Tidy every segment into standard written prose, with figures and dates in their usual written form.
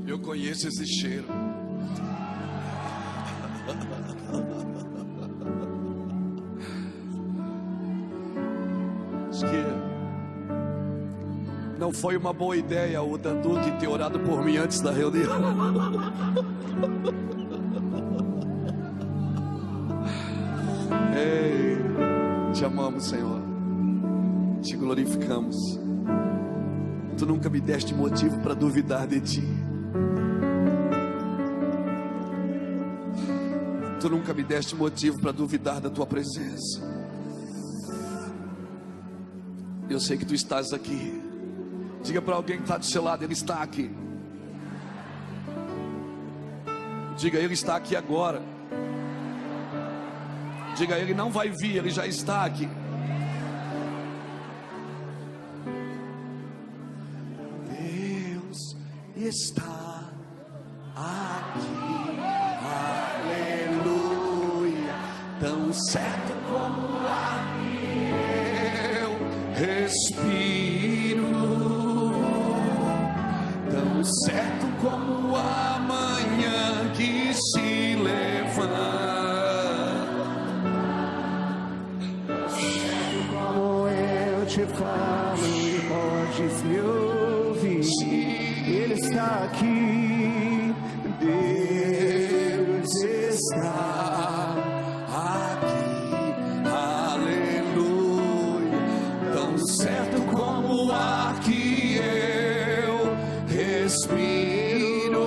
Eu conheço esse cheiro. Acho que não foi uma boa ideia o Danduque ter orado por mim antes da reunião. Ei, te amamos, Senhor. Te glorificamos. Tu nunca me deste motivo para duvidar de ti. Tu nunca me deste motivo para duvidar da tua presença. Eu sei que tu estás aqui. Diga para alguém que está do seu lado: Ele está aqui. Diga: Ele está aqui agora. Diga: Ele não vai vir, Ele já está aqui. Deus está aqui. Tão certo como o ar que eu respiro, tão certo como a manhã que se levanta, tão certo como eu te falo e podes me ouvir. Ele está aqui, Deus está aqui, aleluia. Tão certo como o ar que eu respiro,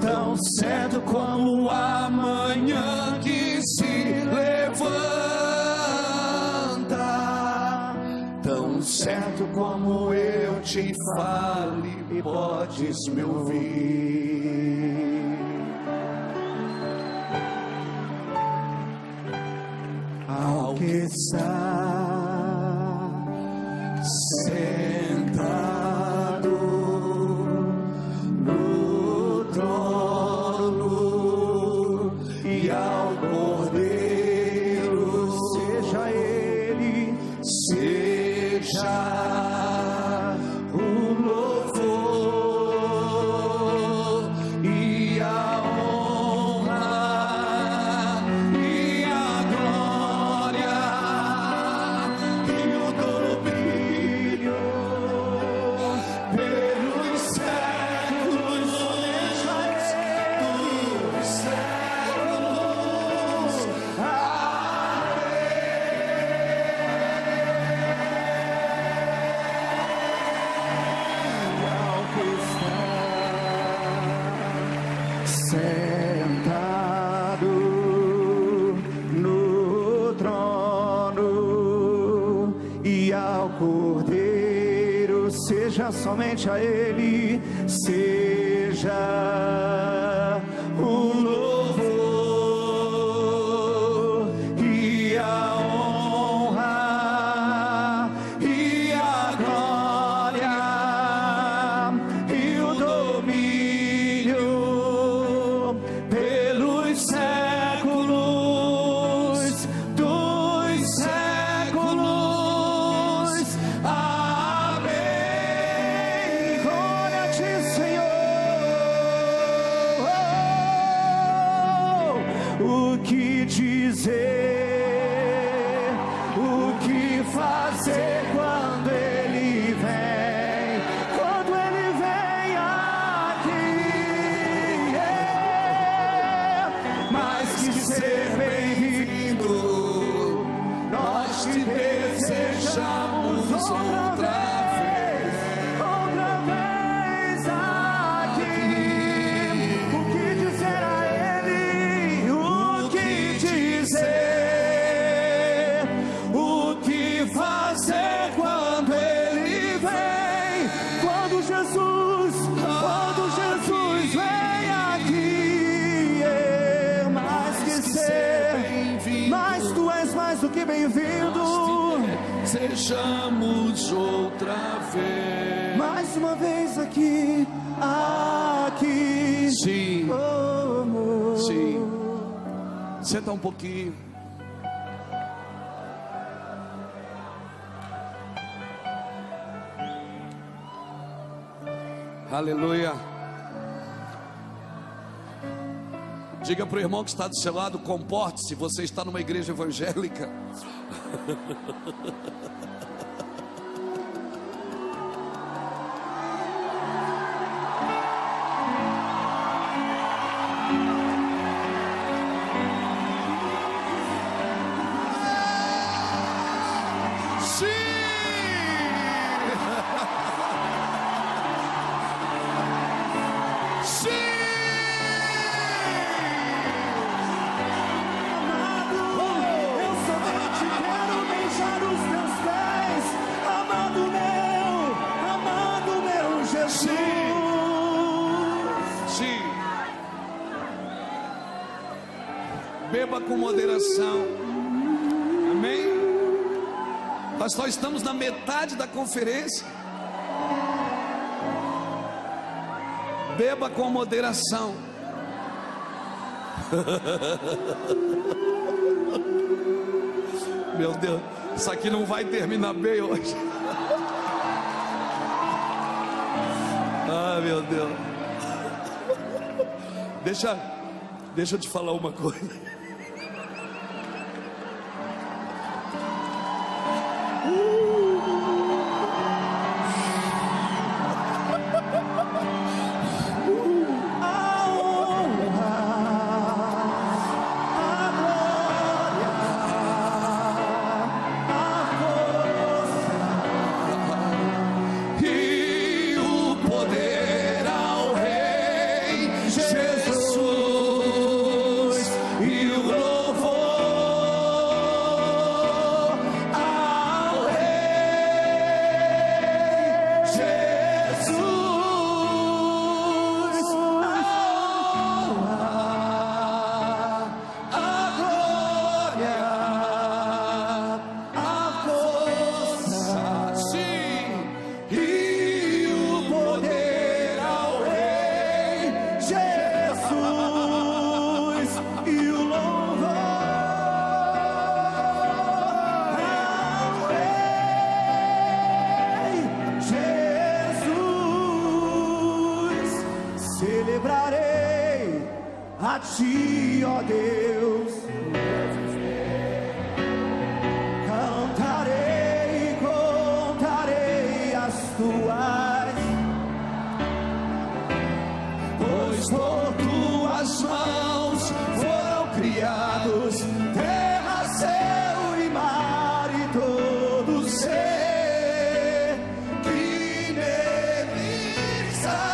tão certo como a manhã que se levanta, tão certo como eu te falo e podes me ouvir. Ao que está sentado no trono e ao Cordeiro, seja ele, seja o louvor e a honra e a glória e o domínio pelos séculos dos séculos. Ao que está sentado no trono e ao Cordeiro, seja somente a ele, seja o louvor e a honra e a glória e o domínio pelos séculos dos séculos. Amém. Glória a ti, Senhor. O que dizer, o que fazer quando ele vem, quando ele vem aqui, mais que ser bem-vindo, nós te desejamos outra vez aqui. O que dizer a ele, o que dizer, o que fazer quando ele vem, quando Jesus vem aqui, bem-vindo. Nós te desejamos outra vez. Mais uma vez aqui, aqui. Sim, Oh, sim. Senta um pouquinho. Aleluia. Diga para o irmão que está do seu lado: comporte-se, você está numa igreja evangélica. Beba com moderação. Amém? Nós só estamos na metade da conferência. Beba com moderação. Meu Deus, isso aqui não vai terminar bem hoje. Ah, meu Deus. Deixa eu te falar uma coisa. Celebrarei a ti, ó Deus. Cantarei e contarei as tuas, pois por tuas mãos foram criados terra, céu e mar e todo ser que nele está.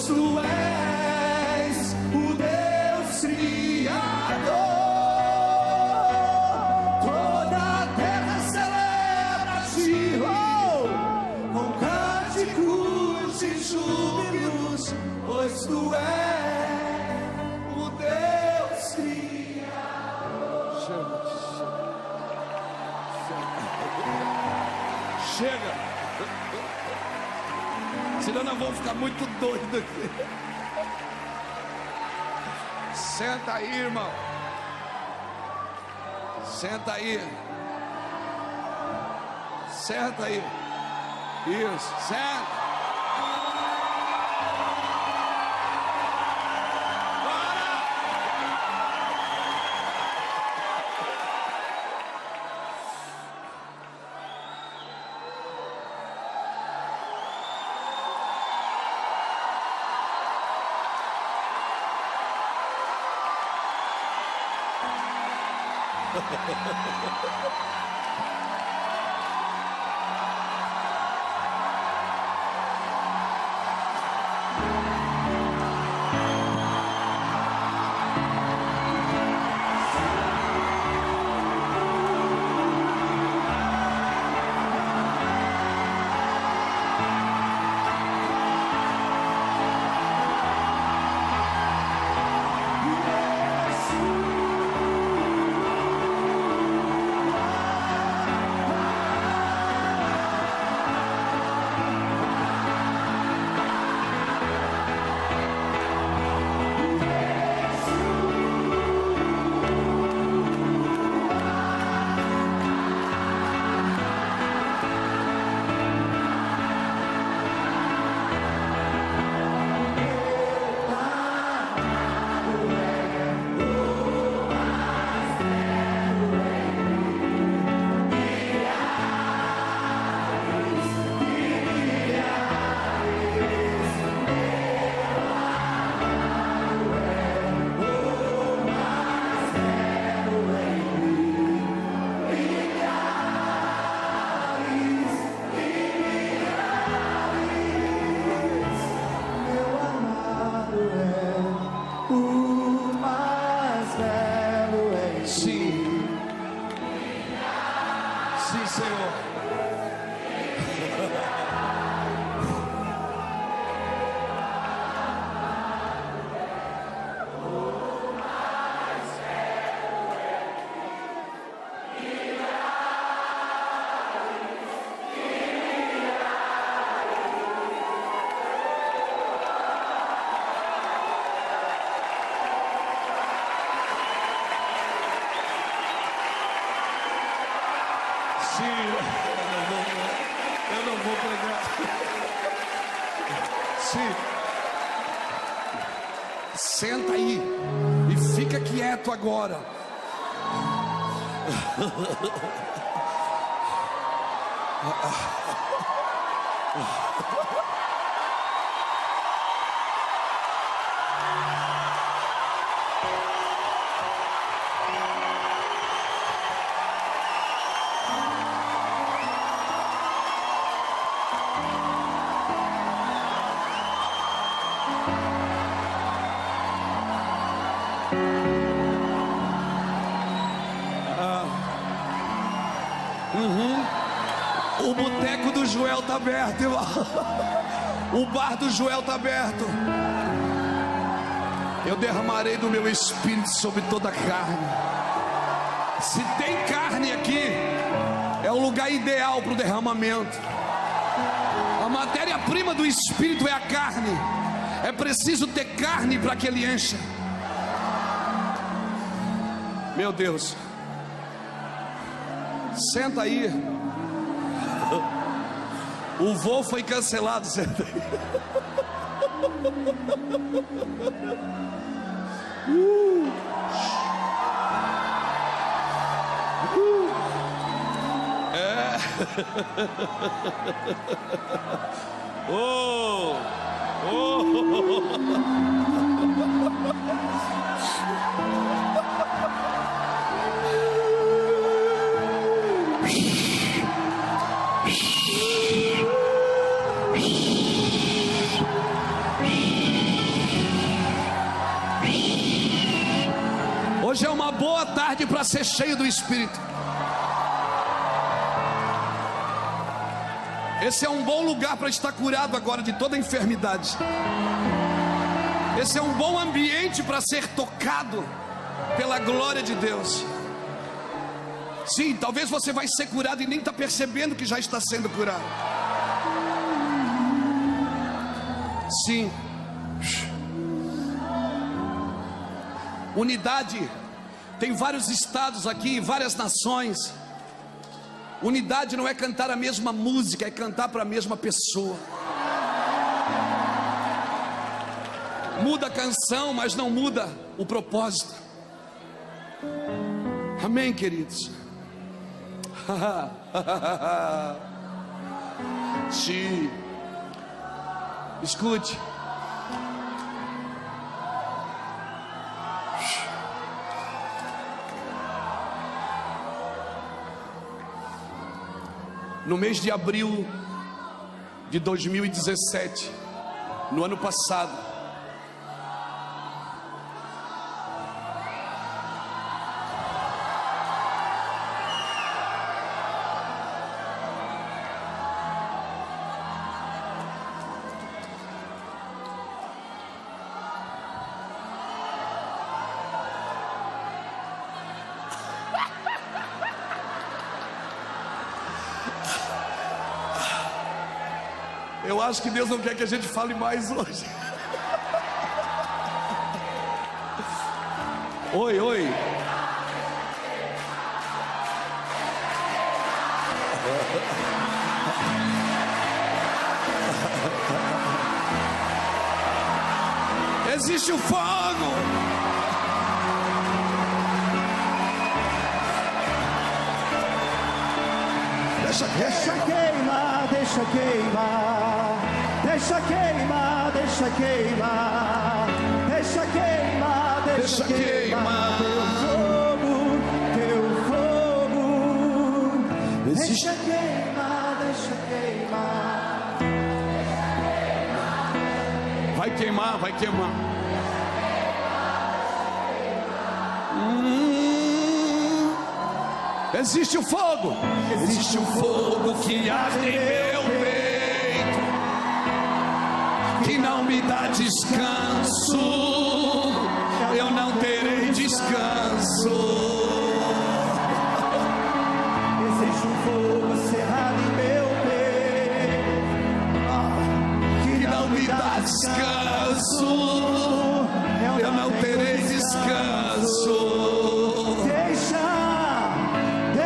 Tu és o Deus Criador, toda a terra celebra-te, com cânticos e júbilos, pois tu és o Deus Criador. Chega. Senão nós vamos ficar muito doidos aqui. Senta aí, irmão. Senta aí. Senta aí. Isso, senta. Senhor. Eu não vou pregar. Sim. Senta aí e fica quieto agora. O boteco do Joel está aberto, irmão. O bar do Joel está aberto. Eu derramarei do meu espírito sobre toda a carne. Se tem carne aqui, é o lugar ideal para o derramamento. A matéria-prima do espírito é a carne. É preciso ter carne para que ele encha. Meu Deus. Senta aí. O voo foi cancelado. Senta aí. É. Oh. Hoje é uma boa tarde para ser cheio do Espírito. Esse é um bom lugar para estar curado agora de toda enfermidade. Esse é um bom ambiente para ser tocado pela glória de Deus. Sim, talvez você vai ser curado e nem está percebendo que já está sendo curado. Sim. Unidade. Tem vários estados aqui, várias nações. Unidade não é cantar a mesma música, é cantar para a mesma pessoa. Muda a canção, mas não muda o propósito. Amém, queridos? Sim. Escute. No mês de abril de 2017, no ano passado, eu acho que Deus não quer que a gente fale mais hoje. Oi. Existe o fogo. Deixa queimar, deixa queimar, deixa queimar, deixa queimar, deixa queimar, deixa queimar, teu fogo, deixa queimar, deixa queimar, vai queimar, vai queimar. Existe o fogo, existe um fogo que arde em meu peito, que não me dá descanso, eu não terei descanso. Existe um fogo cerrado em meu peito, Que não me dá descanso, eu não terei descanso.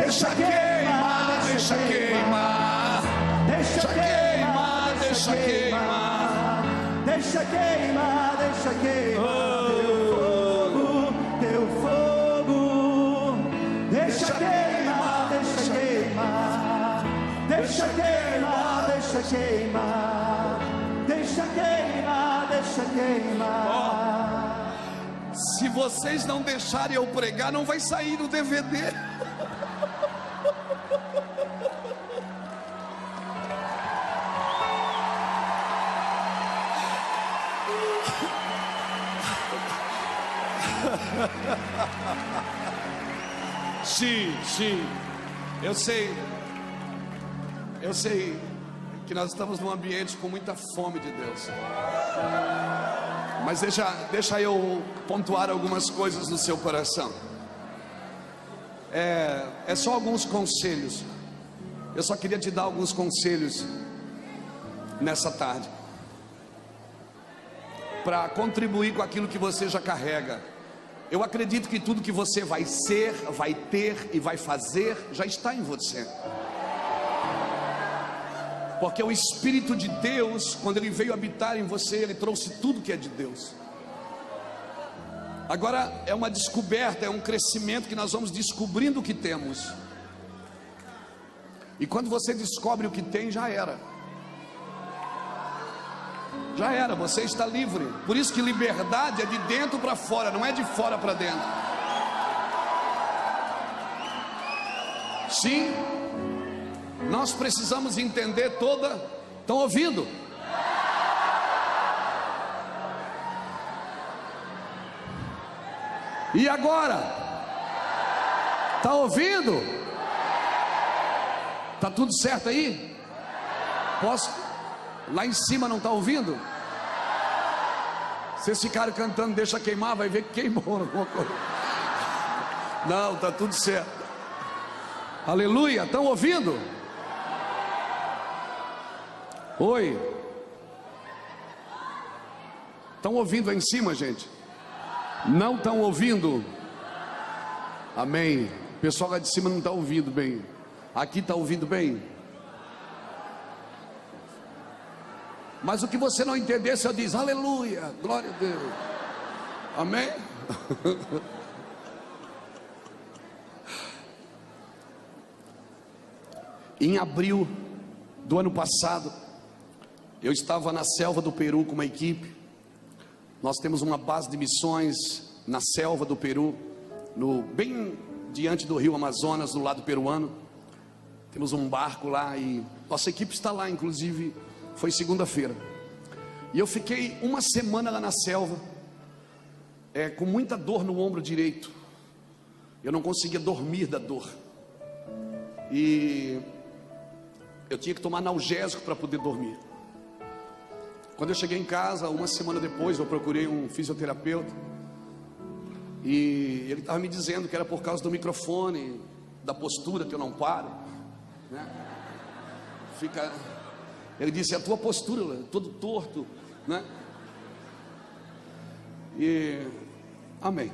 Deixa queimar, deixa queimar, deixa queimar, deixa queimar, deixa queimar, deixa queimar. Teu fogo, deixa queimar, deixa queimar, deixa queimar, deixa queimar, deixa queimar, deixa queimar. Se vocês não deixarem eu pregar, não vai sair no DVD. Sim, eu sei que nós estamos num ambiente com muita fome de Deus, mas deixa eu pontuar algumas coisas no seu coração. É só alguns conselhos. Eu só queria te dar alguns conselhos nessa tarde, para contribuir com aquilo que você já carrega. Eu acredito que tudo que você vai ser, vai ter e vai fazer já está em você, porque o Espírito de Deus, quando Ele veio habitar em você, Ele trouxe tudo que é de Deus. Agora é uma descoberta, é um crescimento que nós vamos descobrindo o que temos, e quando você descobre o que tem, já era, você está livre. Por isso que liberdade é de dentro para fora, não é de fora para dentro. Sim, nós precisamos entender estão ouvindo? E agora? Está ouvindo? Está tudo certo aí? Posso? Lá em cima não está ouvindo? Vocês ficaram cantando deixa queimar, vai ver que queimou alguma coisa. Não, está tudo certo. Aleluia, estão ouvindo? Oi. Estão ouvindo aí em cima, gente? Não estão ouvindo? Amém. O pessoal lá de cima não está ouvindo bem. Aqui está ouvindo bem? Mas o que você não entender, você diz aleluia, glória a Deus, amém? Em abril do ano passado, eu estava na selva do Peru com uma equipe. Nós temos uma base de missões na selva do Peru, bem diante do rio Amazonas, do lado peruano. Temos um barco lá e nossa equipe está lá, inclusive. Foi segunda-feira, e eu fiquei uma semana lá na selva, com muita dor no ombro direito. Eu não conseguia dormir da dor, e eu tinha que tomar analgésico para poder dormir. Quando eu cheguei em casa, uma semana depois, eu procurei um fisioterapeuta, e ele estava me dizendo que era por causa do microfone, da postura que eu não paro, né? Ele disse, a tua postura, todo torto, né? E, amém.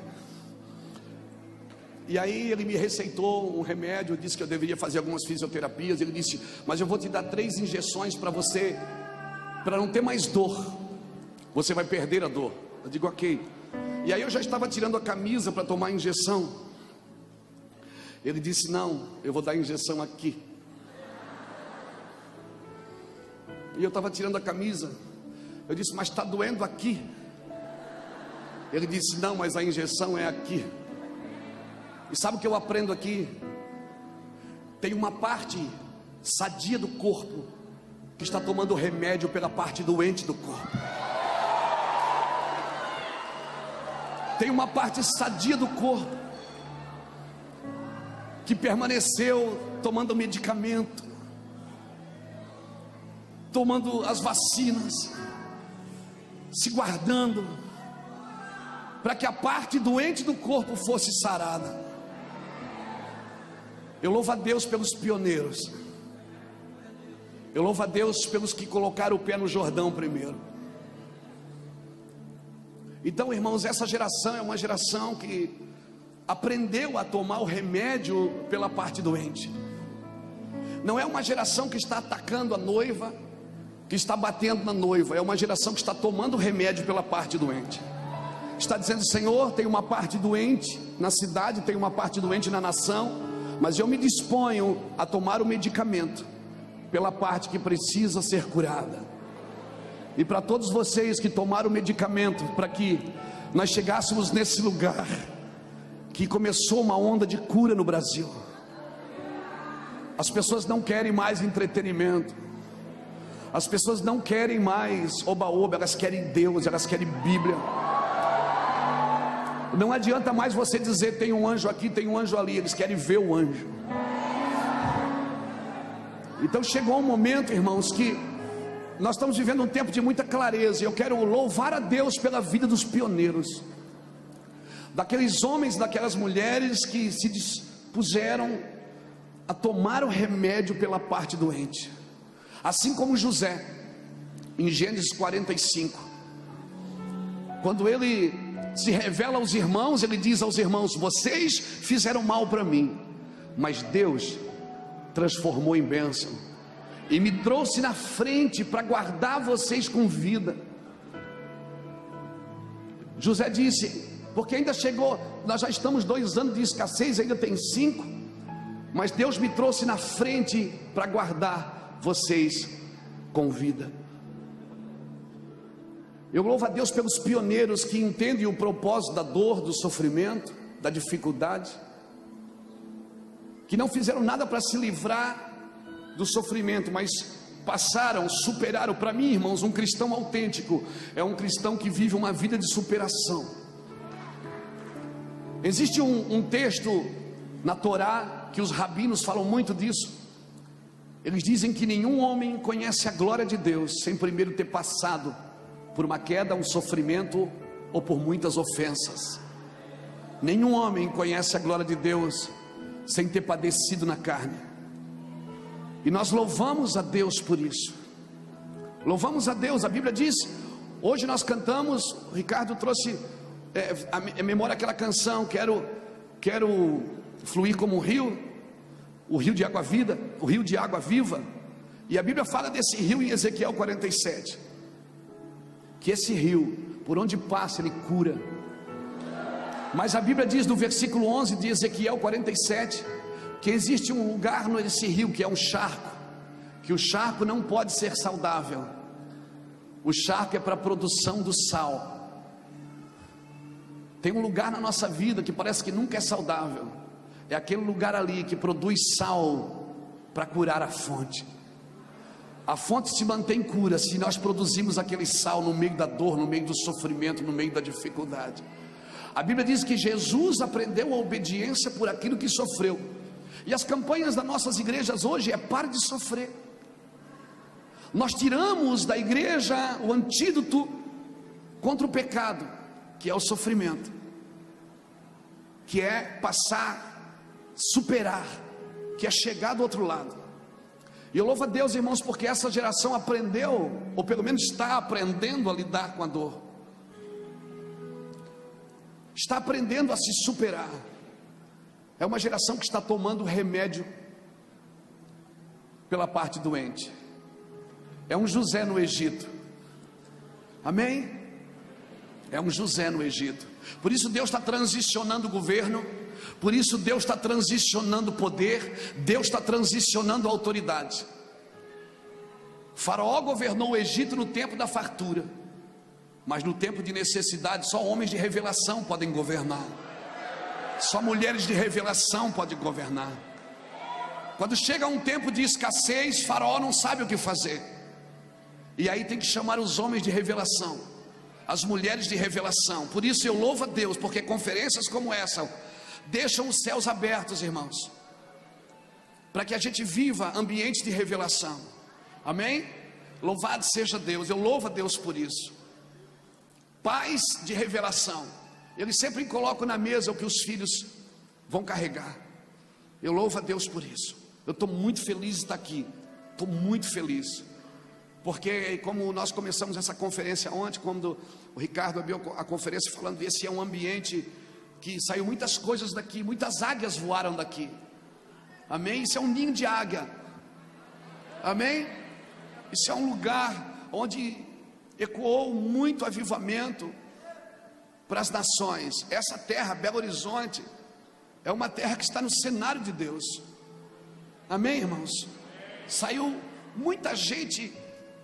E aí ele me receitou um remédio, disse que eu deveria fazer algumas fisioterapias. Ele disse, mas eu vou te dar 3 injeções para você, para não ter mais dor. Você vai perder a dor. Eu digo, ok. E aí eu já estava tirando a camisa para tomar a injeção. Ele disse, não, eu vou dar a injeção aqui. E eu estava tirando a camisa. Eu disse, mas está doendo aqui. Ele disse, não, mas a injeção é aqui. E sabe o que eu aprendo aqui? Tem uma parte sadia do corpo que está tomando remédio pela parte doente do corpo. Tem uma parte sadia do corpo que permaneceu tomando medicamento, tomando as vacinas, se guardando, para que a parte doente do corpo fosse sarada. Eu louvo a Deus pelos pioneiros, eu louvo a Deus pelos que colocaram o pé no Jordão primeiro. Então, irmãos, essa geração é uma geração que aprendeu a tomar o remédio pela parte doente. Não é uma geração que está atacando a noiva, que está batendo na noiva. É uma geração que está tomando o remédio pela parte doente. Está dizendo: Senhor, tem uma parte doente na cidade, tem uma parte doente na nação, mas eu me disponho a tomar o medicamento pela parte que precisa ser curada. E para todos vocês que tomaram o medicamento, para que nós chegássemos nesse lugar, que começou uma onda de cura no Brasil. As pessoas não querem mais entretenimento, as pessoas não querem mais oba-oba, elas querem Deus, elas querem Bíblia. Não adianta mais você dizer: tem um anjo aqui, tem um anjo ali. Eles querem ver o anjo. Então chegou um momento, irmãos, que nós estamos vivendo um tempo de muita clareza. E eu quero louvar a Deus pela vida dos pioneiros, daqueles homens, daquelas mulheres que se dispuseram a tomar o remédio pela parte doente. Assim como José, em Gênesis 45, quando ele se revela aos irmãos, ele diz aos irmãos: vocês fizeram mal para mim, mas Deus transformou em bênção e me trouxe na frente para guardar vocês com vida. José disse: porque ainda chegou, nós já estamos 2 anos de escassez, ainda tem 5, mas Deus me trouxe na frente para guardar vocês com vida. Eu louvo a Deus pelos pioneiros que entendem o propósito da dor, do sofrimento, da dificuldade, que não fizeram nada para se livrar do sofrimento, mas passaram, superaram. Para mim, irmãos, um cristão autêntico é um cristão que vive uma vida de superação. Existe um texto na Torá que os rabinos falam muito disso. Eles dizem que nenhum homem conhece a glória de Deus sem primeiro ter passado por uma queda, um sofrimento ou por muitas ofensas. Nenhum homem conhece a glória de Deus sem ter padecido na carne. E nós louvamos a Deus por isso. Louvamos a Deus. A Bíblia diz, hoje nós cantamos, o Ricardo trouxe a memória aquela canção: quero fluir como um rio, o rio de água vida, o rio de água viva. E a Bíblia fala desse rio em Ezequiel 47, que esse rio, por onde passa, ele cura. Mas a Bíblia diz no versículo 11 de Ezequiel 47, que existe um lugar nesse rio que é um charco, que o charco não pode ser saudável. O charco é para a produção do sal. Tem um lugar na nossa vida que parece que nunca é saudável. É aquele lugar ali que produz sal para curar a fonte. A fonte se mantém cura se nós produzimos aquele sal no meio da dor, no meio do sofrimento, no meio da dificuldade. A Bíblia diz que Jesus aprendeu a obediência por aquilo que sofreu. E as campanhas das nossas igrejas hoje é: pare de sofrer. Nós tiramos da igreja o antídoto contra o pecado, que é o sofrimento, que é passar, superar, que é chegar do outro lado. E eu louvo a Deus, irmãos, porque essa geração aprendeu, ou pelo menos está aprendendo a lidar com a dor, está aprendendo a se superar. É uma geração que está tomando remédio pela parte doente. É um José no Egito, amém? É um José no Egito. Por isso Deus está transicionando o governo, por isso Deus está transicionando o poder, Deus está transicionando a autoridade. Faraó governou o Egito no tempo da fartura, mas no tempo de necessidade só homens de revelação podem governar, só mulheres de revelação podem governar. Quando chega um tempo de escassez, Faraó não sabe o que fazer, e aí tem que chamar os homens de revelação, as mulheres de revelação. Por isso eu louvo a Deus, porque conferências como essa deixam os céus abertos, irmãos. para que a gente viva ambientes de revelação. Amém? Louvado seja Deus, eu louvo a Deus por isso. Pais de revelação, eles sempre colocam na mesa o que os filhos vão carregar. Eu louvo a Deus por isso. Eu estou muito feliz de estar aqui, estou muito feliz, porque como nós começamos essa conferência ontem, quando o Ricardo abriu a conferência falando, esse é um ambiente que saiu muitas coisas daqui, muitas águias voaram daqui. Amém? Isso é um ninho de águia. Amém? Isso é um lugar onde ecoou muito avivamento para as nações. Essa terra, Belo Horizonte, é uma terra que está no cenário de Deus. Amém, irmãos? Saiu muita gente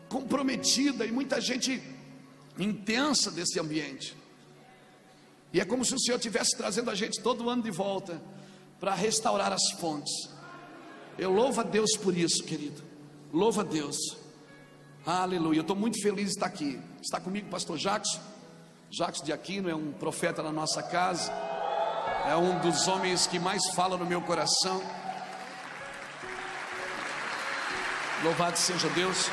comprometida e muita gente intensa desse ambiente. E é como se o Senhor estivesse trazendo a gente todo ano de volta para restaurar as fontes. Eu louvo a Deus por isso, querido. Louvo a Deus. Aleluia. Eu estou muito feliz de estar aqui. Está comigo o pastor Jacques de Aquino, é um profeta na nossa casa. É um dos homens que mais fala no meu coração. Louvado seja Deus.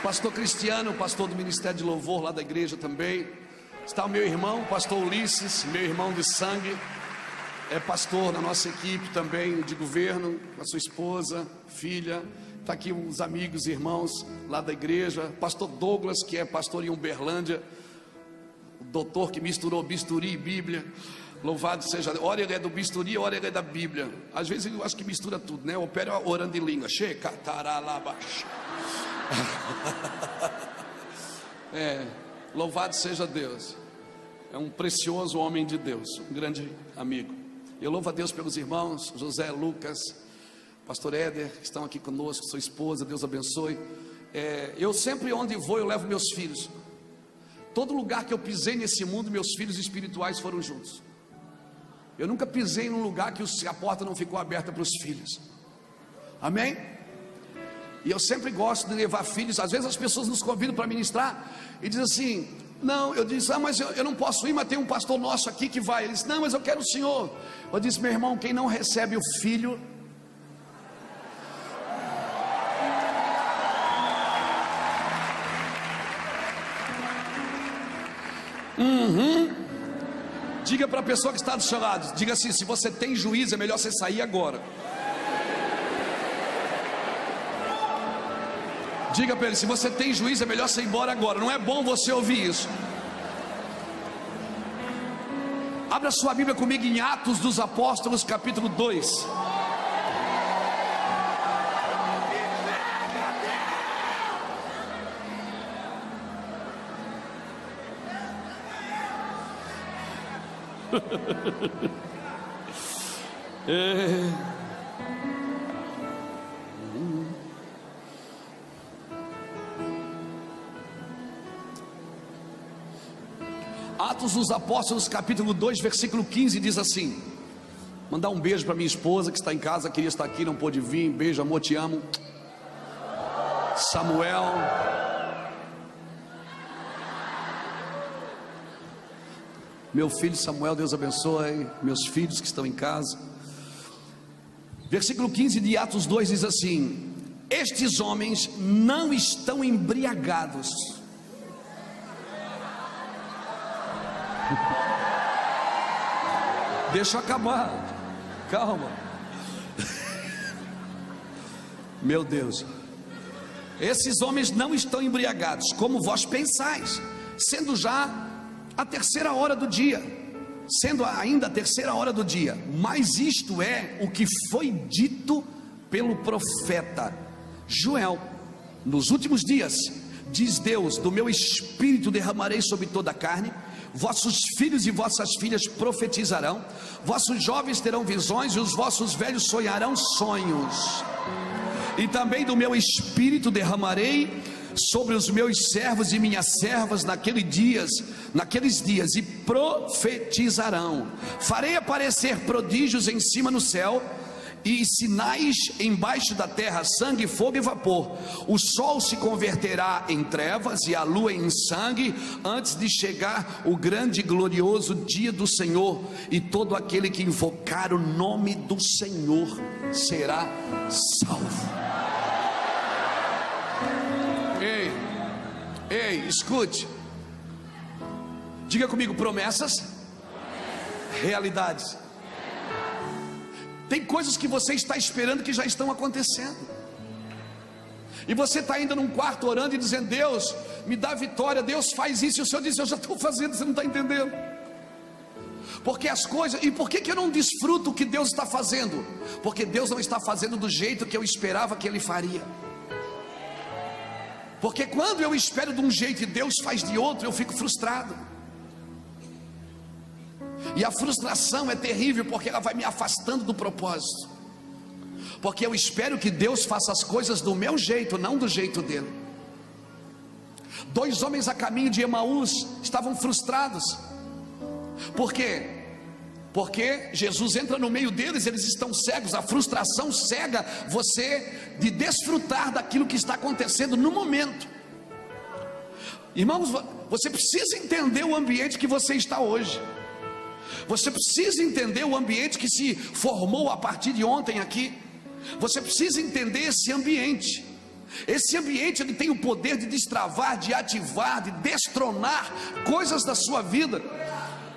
Pastor Cristiano, pastor do Ministério de Louvor lá da igreja também. Está o meu irmão, pastor Ulisses, meu irmão de sangue, é pastor na nossa equipe também de governo, com a sua esposa, filha. Está aqui os amigos e irmãos lá da igreja. Pastor Douglas, que é pastor em Uberlândia, o doutor que misturou bisturi e Bíblia. Louvado seja Deus. Ora ele é do bisturi, ora ele é da Bíblia. Às vezes eu acho que mistura tudo, né? Opera orando em língua. Louvado seja Deus. É um precioso homem de Deus, um grande amigo. Eu louvo a Deus pelos irmãos José, Lucas, pastor Éder, que estão aqui conosco, sua esposa, Deus abençoe. Eu sempre, onde vou, eu levo meus filhos. Todo lugar que eu pisei nesse mundo, meus filhos espirituais foram juntos. Eu nunca pisei num lugar que a porta não ficou aberta para os filhos. Amém? E eu sempre gosto de levar filhos. Às vezes as pessoas nos convidam para ministrar e dizem assim: não, eu disse, mas eu não posso ir, mas tem um pastor nosso aqui que vai. Ele disse, não, mas eu quero o senhor. Eu disse, meu irmão, quem não recebe o filho, diga para a pessoa que está do seu lado, diga assim: se você tem juízo, é melhor você sair agora. Diga para ele: se você tem juízo, é melhor você ir embora agora. Não é bom você ouvir isso. Abra sua Bíblia comigo em Atos dos Apóstolos, capítulo 2. Atos dos Apóstolos, capítulo 2, versículo 15, diz assim: mandar um beijo para minha esposa que está em casa, queria estar aqui, não pôde vir. Beijo, amor, te amo. Samuel, meu filho Samuel, Deus abençoe. Meus filhos que estão em casa. Versículo 15 de Atos 2 diz assim: estes homens não estão embriagados. Deixa eu acabar, calma. Meu Deus, esses homens não estão embriagados, como vós pensais, sendo já a terceira hora do dia, sendo ainda a terceira hora do dia. Mas isto é o que foi dito pelo profeta Joel: nos últimos dias, diz Deus, do meu espírito derramarei sobre toda a carne. Vossos filhos e vossas filhas profetizarão, vossos jovens terão visões e os vossos velhos sonharão sonhos. E também do meu espírito derramarei sobre os meus servos e minhas servas naqueles dias, e profetizarão. Farei aparecer prodígios em cima no céu e sinais embaixo da terra, sangue, fogo e vapor. O sol se converterá em trevas e a lua em sangue, antes de chegar o grande e glorioso dia do Senhor, e todo aquele que invocar o nome do Senhor será salvo. Ei, escute. Diga comigo: promessas, realidades. Tem coisas que você está esperando que já estão acontecendo, e você está ainda num quarto orando e dizendo: Deus, me dá vitória, Deus faz isso, e o Senhor diz: eu já estou fazendo, você não está entendendo. Porque as coisas, e por que eu não desfruto o que Deus está fazendo? Porque Deus não está fazendo do jeito que eu esperava que Ele faria. Porque quando eu espero de um jeito e Deus faz de outro, eu fico frustrado. E a frustração é terrível, porque ela vai me afastando do propósito. Porque eu espero que Deus faça as coisas do meu jeito, não do jeito dele. 2 homens a caminho de Emaús estavam frustrados. Por quê? Porque Jesus entra no meio deles, eles estão cegos. A frustração cega você de desfrutar daquilo que está acontecendo no momento. Irmãos, você precisa entender o ambiente que você está hoje. Você precisa entender o ambiente que se formou a partir de ontem aqui. Você precisa entender esse ambiente. Esse ambiente, ele tem o poder de destravar, de ativar, de destronar coisas da sua vida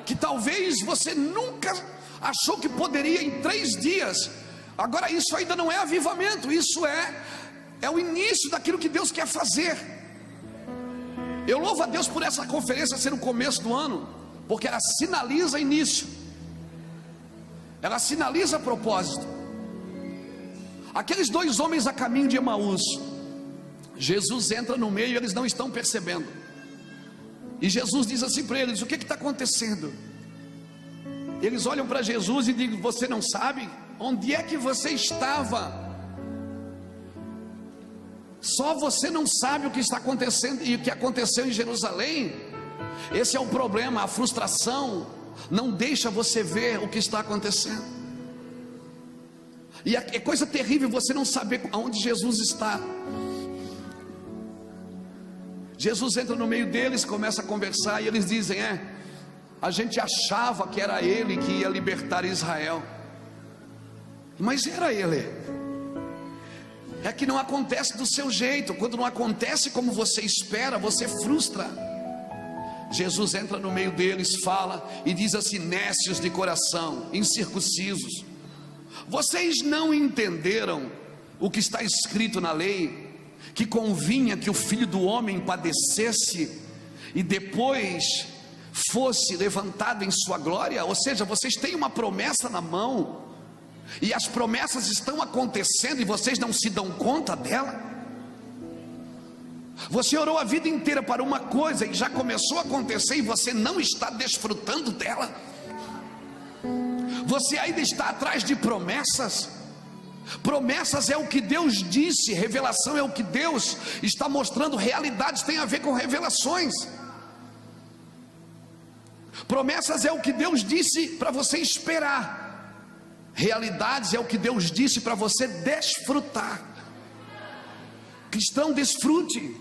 que talvez você nunca achou que poderia em 3 dias. Agora, isso ainda não é avivamento, isso é o início daquilo que Deus quer fazer. Eu louvo a Deus por essa conferência ser no começo do ano, porque ela sinaliza início, ela sinaliza propósito. Aqueles 2 homens a caminho de Emaús, Jesus entra no meio e eles não estão percebendo. E Jesus diz assim para eles: o que está acontecendo? Eles olham para Jesus e dizem: você não sabe? Onde é que você estava? Só você não sabe o que está acontecendo e o que aconteceu em Jerusalém. Esse é o problema, a frustração não deixa você ver o que está acontecendo. E é coisa terrível você não saber aonde Jesus está. Jesus entra no meio deles, começa a conversar, e eles dizem: a gente achava que era Ele que ia libertar Israel, mas era Ele. É que não acontece do seu jeito. Quando não acontece como você espera, você frustra. Jesus entra no meio deles, fala e diz assim: nécios de coração, incircuncisos, vocês não entenderam o que está escrito na lei, que convinha que o Filho do Homem padecesse e depois fosse levantado em sua glória? Ou seja, vocês têm uma promessa na mão, e as promessas estão acontecendo e vocês não se dão conta dela. Você orou a vida inteira para uma coisa e já começou a acontecer e você não está desfrutando dela. Você ainda está atrás de promessas. Promessas é o que Deus disse, revelação é o que Deus está mostrando. Realidades tem a ver com revelações. Promessas é o que Deus disse para você esperar. Realidades é o que Deus disse para você desfrutar. Cristão, desfrute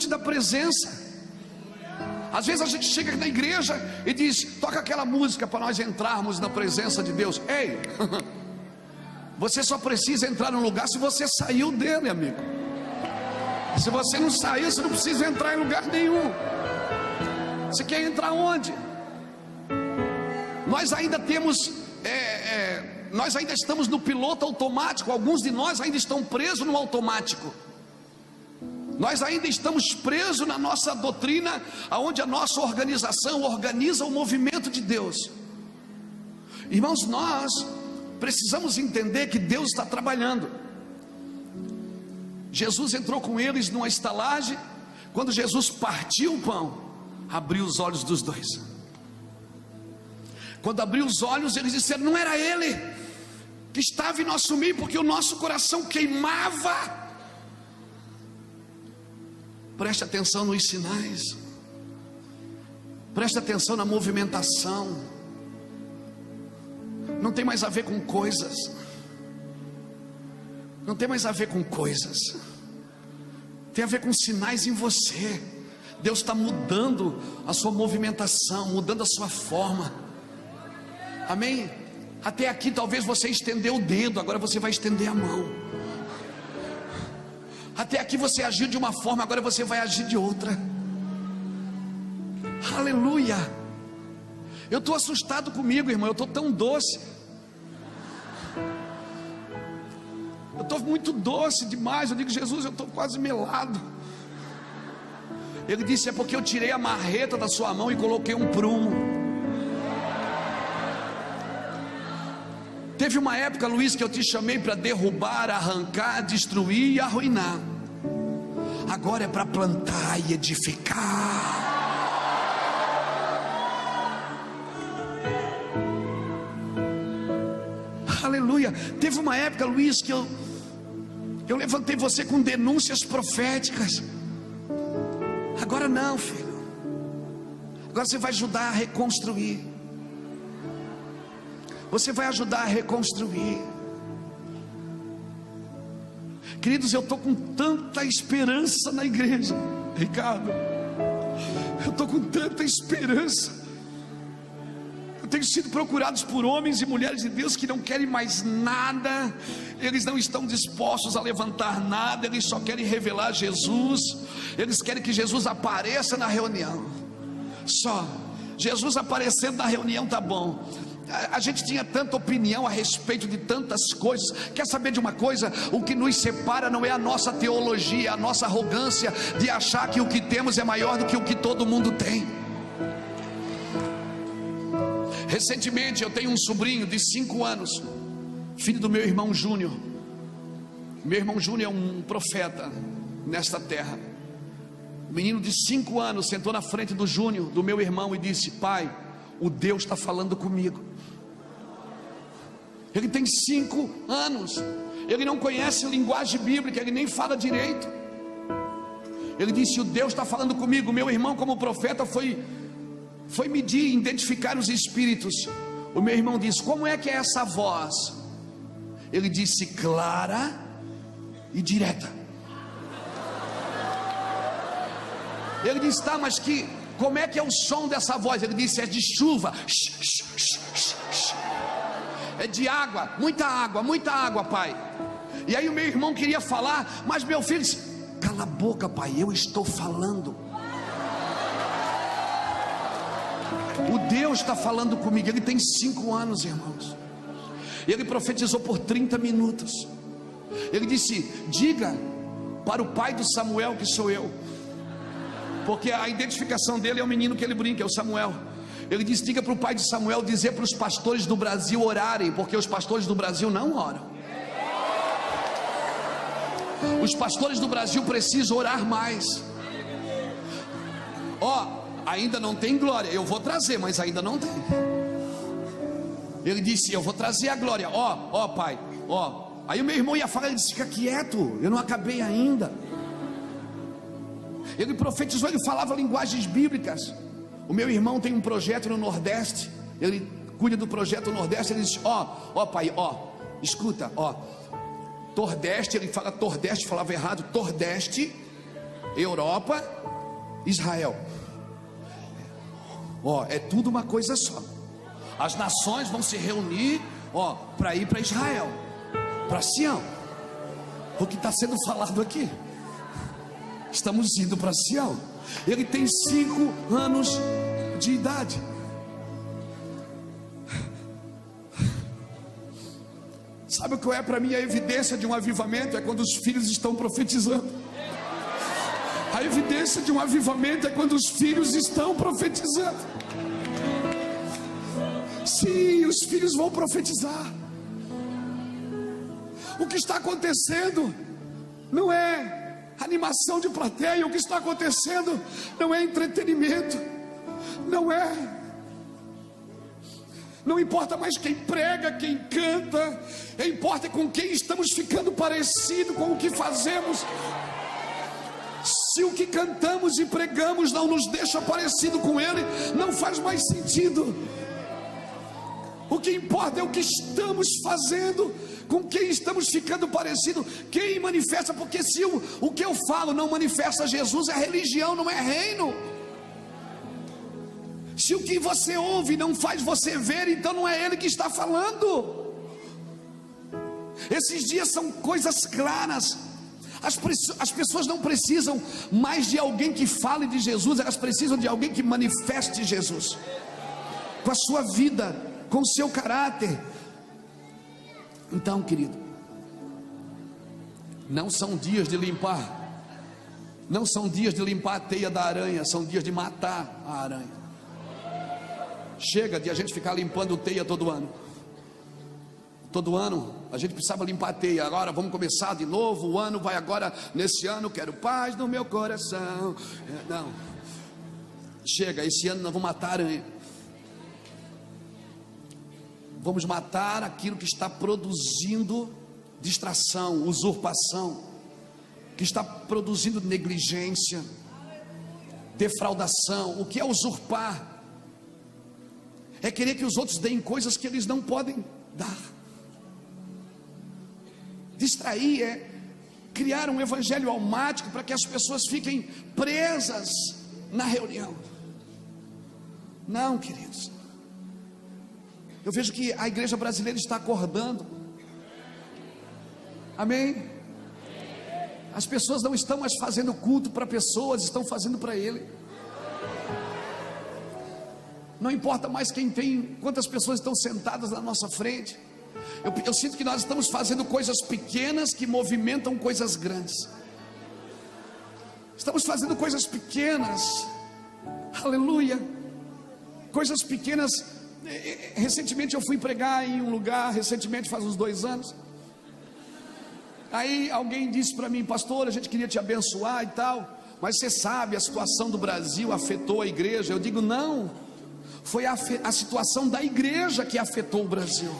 da presença. Às vezes a gente chega aqui na igreja e diz: toca aquela música para nós entrarmos na presença de Deus. Ei, você só precisa entrar no lugar se você saiu dele, amigo. Se você não saiu, você não precisa entrar em lugar nenhum. Você quer entrar onde? Nós ainda temos nós ainda estamos no piloto automático. Alguns de nós ainda estão presos no automático. Nós ainda estamos presos na nossa doutrina, onde a nossa organização organiza o movimento de Deus. Irmãos, nós precisamos entender que Deus está trabalhando. Jesus entrou com eles numa estalagem. Quando Jesus partiu o pão, abriu os olhos dos 2. Quando abriu os olhos, eles disseram: não era Ele que estava em nosso meio, porque o nosso coração queimava. Preste atenção nos sinais, preste atenção na movimentação. Não tem mais a ver com coisas. Não tem mais a ver com coisas, tem a ver com sinais em você. Deus está mudando a sua movimentação, mudando a sua forma. Amém? Até aqui talvez você estendeu o dedo, agora você vai estender a mão. Até aqui você agiu de uma forma, agora você vai agir de outra. Aleluia. Eu estou assustado comigo, irmão. Eu estou tão doce. Eu estou muito doce demais. Eu digo, Jesus, eu estou quase melado. Ele disse, é porque eu tirei a marreta da sua mão e coloquei um prumo. Teve uma época, Luiz, que eu te chamei para derrubar, arrancar, destruir e arruinar. Agora é para plantar e edificar. Aleluia. Teve uma época, Luiz, que eu levantei você com denúncias proféticas. Agora não, filho. Agora você vai ajudar a reconstruir. Você vai ajudar a reconstruir. Queridos, eu estou com tanta esperança na igreja, Ricardo. Eu estou com tanta esperança. Eu tenho sido procurados por homens e mulheres de Deus que não querem mais nada. Eles não estão dispostos a levantar nada. Eles só querem revelar Jesus. Eles querem que Jesus apareça na reunião. Só Jesus aparecendo na reunião tá bom. A gente tinha tanta opinião a respeito de tantas coisas. Quer saber de uma coisa? O que nos separa não é a nossa teologia, a nossa arrogância de achar que o que temos é maior do que o que todo mundo tem. Recentemente eu tenho um sobrinho de 5 anos, filho do meu irmão Júnior. Meu irmão Júnior é um profeta nesta terra. O menino de 5 anos sentou na frente do Júnior, do meu irmão, e disse: pai, o Deus está falando comigo. Ele tem 5 anos. Ele não conhece linguagem bíblica, ele nem fala direito. Ele disse: o Deus está falando comigo. Meu irmão, como profeta, foi medir, identificar os espíritos. O meu irmão disse: como é que é essa voz? Ele disse: clara e direta. Ele disse: tá, mas como é que é o som dessa voz? Ele disse: é de chuva. É de água, muita água, pai. E aí o meu irmão queria falar, mas meu filho disse: cala a boca, pai, eu estou falando. O Deus está falando comigo. Ele tem 5 anos, irmãos. Ele profetizou por 30 minutos. Ele disse: diga para o pai do Samuel que sou eu, porque a identificação dele é o menino que ele brinca, é o Samuel. Ele disse: diga para o pai de Samuel dizer para os pastores do Brasil orarem, porque os pastores do Brasil não oram. Os pastores do Brasil precisam orar mais. Ainda não tem glória, eu vou trazer, mas ainda não tem. Ele disse: eu vou trazer a glória. Pai, Aí o meu irmão ia falar, ele disse: fica quieto, eu não acabei ainda. Ele profetizou, ele falava linguagens bíblicas. O meu irmão tem um projeto no Nordeste, ele cuida do projeto no Nordeste. Ele disse: pai, escuta, Tordeste, ele fala Tordeste, falava errado, Tordeste, Europa, Israel. É tudo uma coisa só. As nações vão se reunir, para ir para Israel, para Sião. O que está sendo falado aqui? Estamos indo para Sião. Ele tem 5 anos de idade. Sabe o que é para mim a evidência de um avivamento? É quando os filhos estão profetizando. A evidência de um avivamento é quando os filhos estão profetizando. Sim, os filhos vão profetizar. O que está acontecendo não é animação de plateia. O que está acontecendo não é entretenimento. Não importa mais quem prega, quem canta. Importa com quem estamos ficando parecido com o que fazemos. Se o que cantamos e pregamos não nos deixa parecido com Ele, não faz mais sentido. O que importa é o que estamos fazendo, com quem estamos ficando parecido, quem manifesta, porque se o que eu falo não manifesta Jesus, é religião, não é reino. Se o que você ouve não faz você ver, então não é Ele que está falando. Esses dias são coisas claras. As pessoas não precisam mais de alguém que fale de Jesus, elas precisam de alguém que manifeste Jesus, com a sua vida, com o seu caráter. Então, querido, não são dias de limpar, não são dias de limpar a teia da aranha, são dias de matar a aranha. Chega de a gente ficar limpando teia todo ano. Todo ano a gente precisava limpar a teia. Agora vamos começar de novo. O ano vai agora. Nesse ano quero paz no meu coração. Não, chega, esse ano nós vamos matar a aranha. Vamos matar aquilo que está produzindo distração, usurpação, que está produzindo negligência, defraudação. O que é usurpar? É querer que os outros deem coisas que eles não podem dar. Distrair é criar um evangelho almático para que as pessoas fiquem presas na reunião. Não, queridos. Eu vejo que a igreja brasileira está acordando. Amém? As pessoas não estão mais fazendo culto para pessoas, estão fazendo para Ele. Não importa mais quem tem, quantas pessoas estão sentadas na nossa frente. Eu sinto que nós estamos fazendo coisas pequenas que movimentam coisas grandes. Estamos fazendo coisas pequenas, aleluia, coisas pequenas. Recentemente eu fui pregar em um lugar, recentemente faz uns 2 anos. Aí alguém disse para mim: pastor, a gente queria te abençoar e tal, mas você sabe, a situação do Brasil afetou a igreja. Eu digo: não, foi a situação da igreja que afetou o Brasil.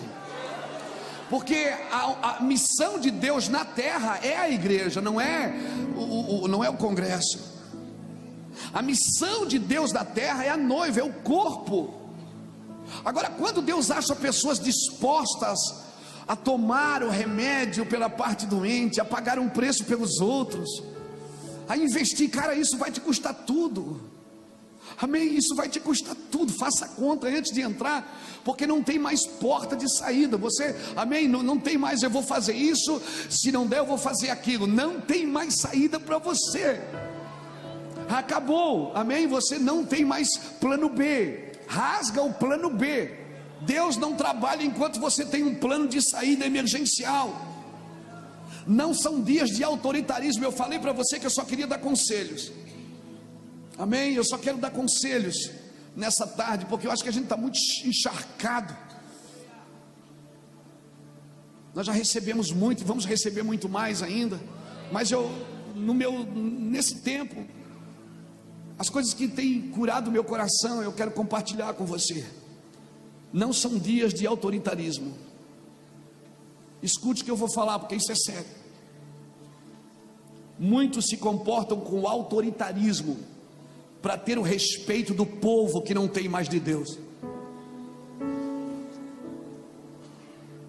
Porque a missão de Deus na terra é a igreja, não é o congresso. A missão de Deus na terra é a noiva, é o corpo. Agora, quando Deus acha pessoas dispostas a tomar o remédio pela parte doente, a pagar um preço pelos outros, a investir, cara, isso vai te custar tudo. Amém? Isso vai te custar tudo. Faça conta antes de entrar, porque não tem mais porta de saída. Você, amém? Não tem mais, eu vou fazer isso, se não der eu vou fazer aquilo. Não tem mais saída para você. Acabou, amém? Você não tem mais plano B. Rasga o plano B. Deus não trabalha enquanto você tem um plano de saída emergencial. Não são dias de autoritarismo. Eu falei para você que eu só queria dar conselhos. Amém? Eu só quero dar conselhos nessa tarde, porque eu acho que a gente está muito encharcado. Nós já recebemos muito e vamos receber muito mais ainda. Mas nesse tempo, as coisas que têm curado o meu coração, eu quero compartilhar com você. Não são dias de autoritarismo. Escute o que eu vou falar, porque isso é sério. Muitos se comportam com autoritarismo para ter o respeito do povo que não tem mais de Deus.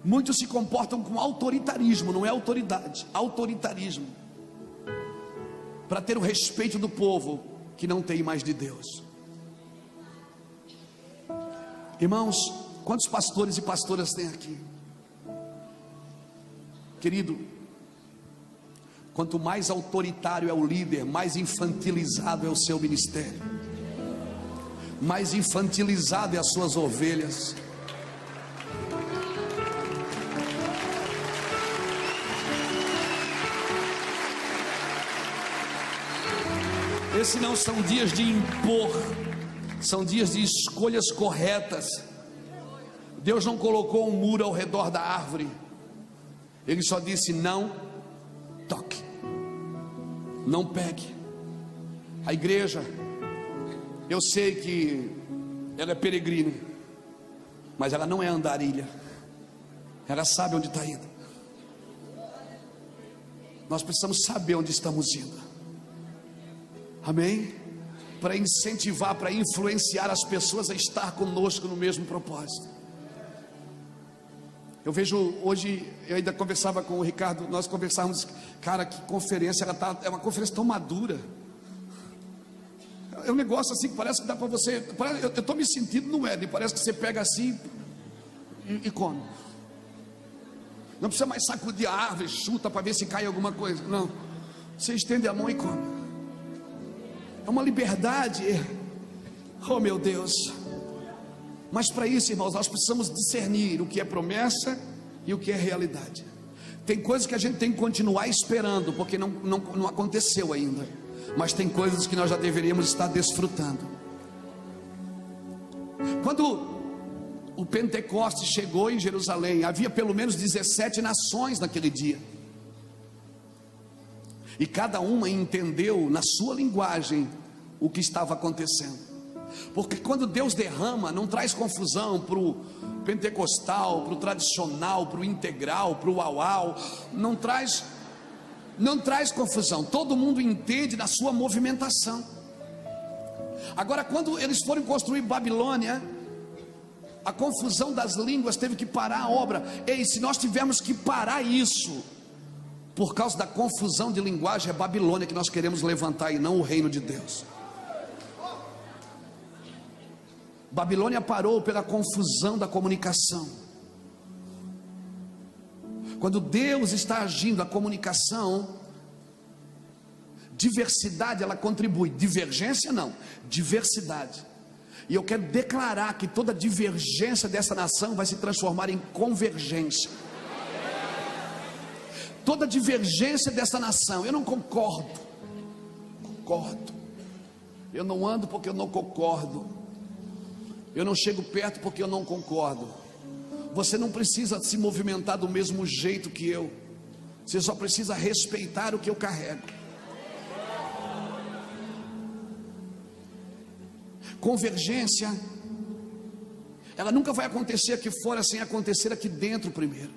Muitos se comportam com autoritarismo, não é autoridade, autoritarismo, para ter o respeito do povo que não tem mais de Deus. Irmãos, quantos pastores e pastoras tem aqui? Querido, quanto mais autoritário é o líder, mais infantilizado é o seu ministério, mais infantilizado é as suas ovelhas. Esses não são dias de impor, são dias de escolhas corretas. Deus não colocou um muro ao redor da árvore, Ele só disse: não toque, não pegue. A igreja, eu sei que ela é peregrina, mas ela não é andarilha, ela sabe onde está indo. Nós precisamos saber onde estamos indo. Amém? Para incentivar, para influenciar as pessoas a estar conosco no mesmo propósito. Eu vejo hoje, eu ainda conversava com o Ricardo, nós conversávamos, cara, que conferência, é uma conferência tão madura. É um negócio assim que parece que dá para você. Eu estou me sentindo no Éden, parece que você pega assim e come. Não precisa mais sacudir a árvore, chuta para ver se cai alguma coisa. Não, você estende a mão e come. É uma liberdade. Oh meu Deus. Mas para isso, irmãos, nós precisamos discernir o que é promessa e o que é realidade. Tem coisas que a gente tem que continuar esperando, porque não aconteceu ainda. Mas tem coisas que nós já deveríamos estar desfrutando. Quando o Pentecostes chegou em Jerusalém, havia pelo menos 17 nações naquele dia. E cada uma entendeu na sua linguagem o que estava acontecendo. Porque quando Deus derrama, não traz confusão para o pentecostal, para o tradicional, para o integral, para o uau, não traz confusão. Todo mundo entende na sua movimentação. Agora, quando eles foram construir Babilônia, a confusão das línguas teve que parar a obra. Ei, se nós tivermos que parar isso por causa da confusão de linguagem, é Babilônia que nós queremos levantar e não o reino de Deus. Babilônia parou pela confusão da comunicação. Quando Deus está agindo, a comunicação, diversidade ela contribui, divergência não, diversidade. E eu quero declarar que toda divergência dessa nação vai se transformar em convergência. Toda divergência dessa nação, eu não concordo, eu não ando porque eu não concordo, eu não chego perto porque eu não concordo. Você não precisa se movimentar do mesmo jeito que eu, você só precisa respeitar o que eu carrego. Convergência, ela nunca vai acontecer aqui fora sem acontecer aqui dentro primeiro.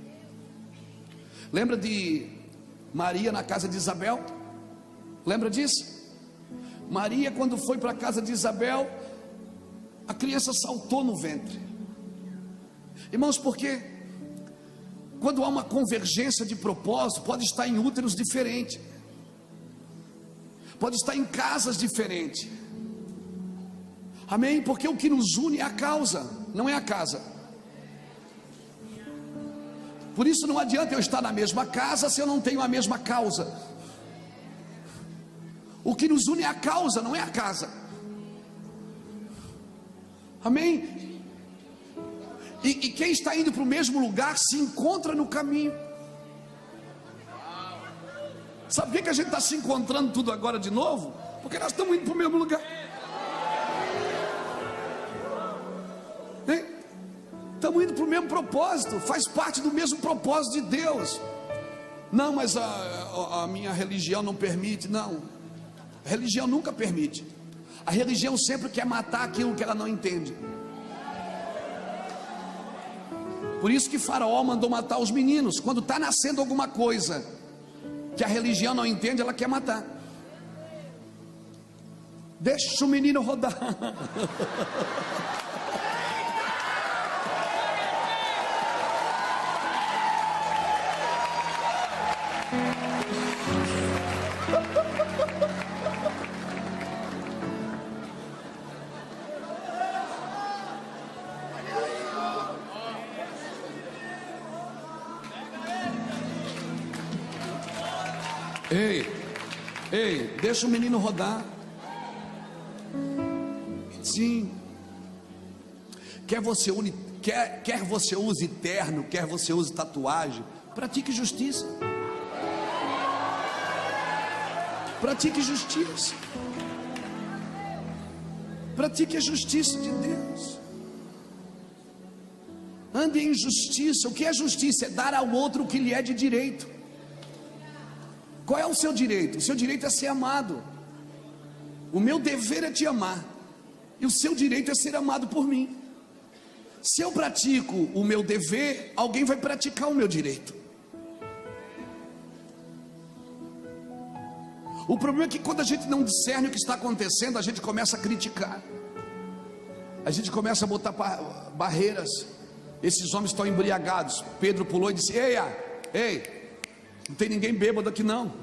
Lembra de Maria na casa de Isabel? Lembra disso? Maria, quando foi para a casa de Isabel, a criança saltou no ventre. Irmãos, porque quando há uma convergência de propósito, pode estar em úteros diferentes, pode estar em casas diferentes. Amém? Porque o que nos une é a causa, não é a casa. Por isso não adianta eu estar na mesma casa se eu não tenho a mesma causa. O que nos une é a causa, não é a casa. Amém? E quem está indo para o mesmo lugar se encontra no caminho. Sabe por que a gente está se encontrando tudo agora de novo? Porque nós estamos indo para o mesmo lugar. Estamos indo para o mesmo propósito, faz parte do mesmo propósito de Deus. Não, mas a minha religião não permite. Não, a religião nunca permite. A religião sempre quer matar aquilo que ela não entende. Por isso que Faraó mandou matar os meninos. Quando está nascendo alguma coisa que a religião não entende, ela quer matar. Deixa o menino rodar. Ei, deixa o menino rodar. Sim. Quer você use terno, quer você use tatuagem, pratique justiça. Pratique justiça. Pratique a justiça de Deus. Ande em justiça. O que é justiça? É dar ao outro o que lhe é de direito. Qual é o seu direito? O seu direito é ser amado. O meu dever é te amar. E o seu direito é ser amado por mim. Se eu pratico o meu dever, alguém vai praticar o meu direito. O problema é que quando a gente não discerne o que está acontecendo, a gente começa a criticar. A gente começa a botar barreiras. esses homens estão embriagados. Pedro pulou e disse: ei, não tem ninguém bêbado aqui não.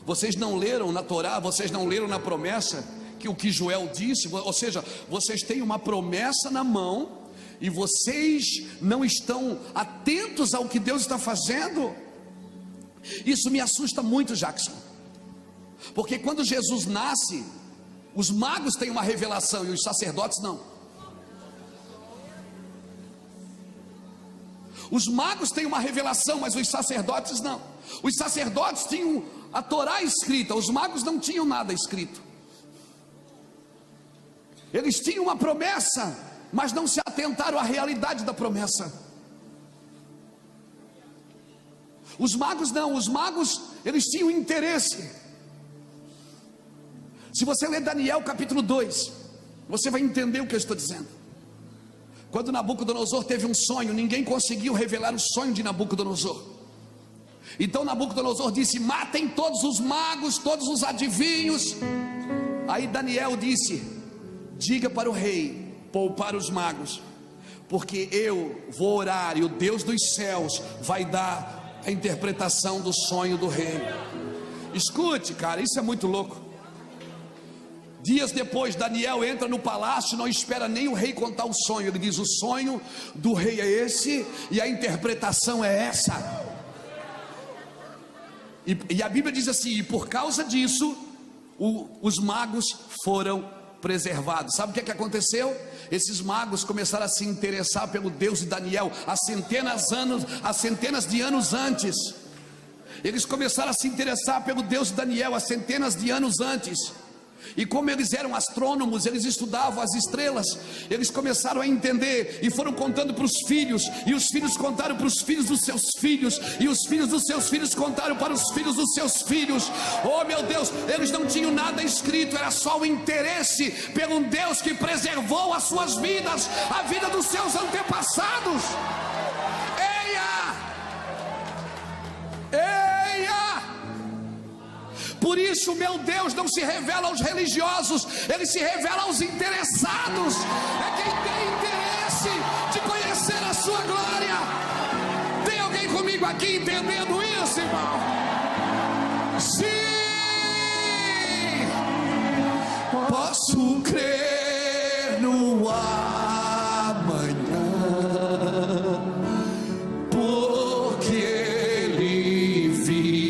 Vocês não leram na Torá, vocês não leram na promessa que o que Joel disse? Ou seja, vocês têm uma promessa na mão e vocês não estão atentos ao que Deus está fazendo. Isso me assusta muito, Jackson, porque quando Jesus nasce, os magos têm uma revelação e os sacerdotes não. Os magos têm uma revelação, mas os sacerdotes não. Os sacerdotes tinham a Torá escrita, os magos não tinham nada escrito. Eles tinham uma promessa, mas não se atentaram à realidade da promessa. Os magos não, os magos, eles tinham interesse. Se você ler Daniel capítulo 2, você vai entender o que eu estou dizendo. Quando Nabucodonosor teve um sonho, ninguém conseguiu revelar o sonho de Nabucodonosor. Então Nabucodonosor disse: matem todos os magos, todos os adivinhos. Aí Daniel disse: diga para o rei poupar os magos, porque eu vou orar e o Deus dos céus vai dar a interpretação do sonho do rei. Escute, cara, isso é muito louco. Dias depois, Daniel entra no palácio, não espera nem o rei contar o sonho. Ele diz: o sonho do rei é esse e a interpretação é essa. E a Bíblia diz assim: e por causa disso os magos foram preservados. Sabe o que aconteceu? Esses magos começaram a se interessar pelo Deus de Daniel há centenas de anos antes. Eles começaram a se interessar pelo Deus de Daniel há centenas de anos antes. E como eles eram astrônomos, eles estudavam as estrelas, eles começaram a entender e foram contando para os filhos, e os filhos contaram para os filhos dos seus filhos, e os filhos dos seus filhos contaram para os filhos dos seus filhos. Oh meu Deus, eles não tinham nada escrito, era só o interesse pelo Deus que preservou as suas vidas, a vida dos seus antepassados. Por isso, meu Deus não se revela aos religiosos, Ele se revela aos interessados. É quem tem interesse de conhecer a sua glória. Tem alguém comigo aqui entendendo isso, irmão? Sim, posso crer no amanhã, porque Ele vive.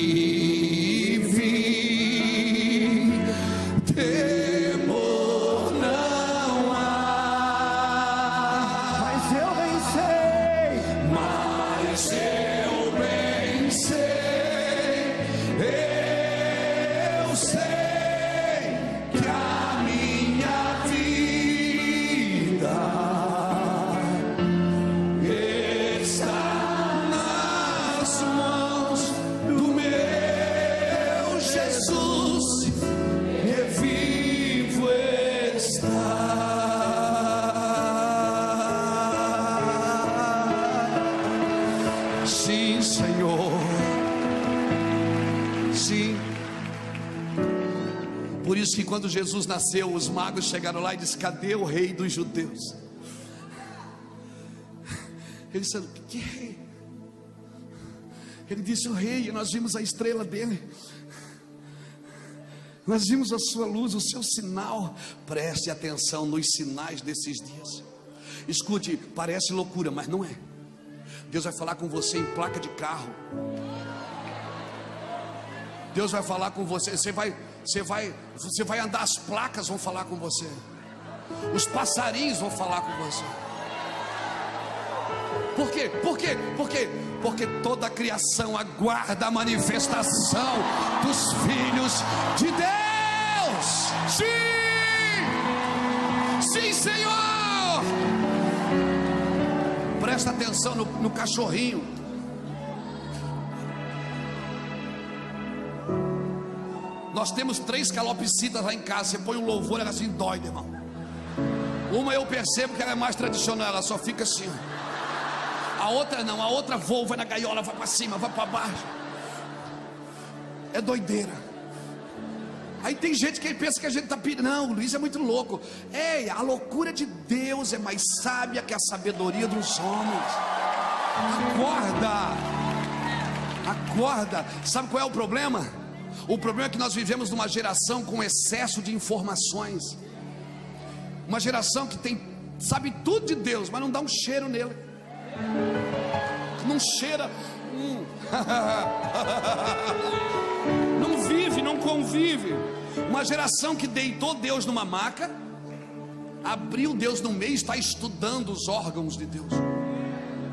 Sim, Senhor. Sim. Por isso que quando Jesus nasceu, os magos chegaram lá e disseram: cadê o rei dos judeus? Ele disse: que rei? Ele disse: o rei, nós vimos a estrela dele, nós vimos a sua luz, o seu sinal. Preste atenção nos sinais desses dias. Escute, parece loucura, mas não é. Deus vai falar com você em placa de carro. Deus vai falar com você. Você vai andar, as placas vão falar com você. Os passarinhos vão falar com você. Por quê? Por quê? Por quê? Porque toda a criação aguarda a manifestação dos filhos de Deus. Sim! Sim, Senhor! Presta atenção no cachorrinho. Nós temos 3 calopsitas lá em casa. Você põe um louvor, ela assim dói, meu irmão. Uma eu percebo que ela é mais tradicional, ela só fica assim. A outra não, a outra voa, vai na gaiola, vai para cima, vai para baixo. É doideira. Aí tem gente que pensa que a gente está pirando. Não, o Luiz é muito louco. Ei, a loucura de Deus é mais sábia que a sabedoria dos homens. Acorda. Acorda. Sabe qual é o problema? O problema é que nós vivemos numa geração com excesso de informações. Uma geração que sabe tudo de Deus, mas não dá um cheiro nele. Não cheira. Não vive, não convive. Uma geração que deitou Deus numa maca, abriu Deus no meio e está estudando os órgãos de Deus,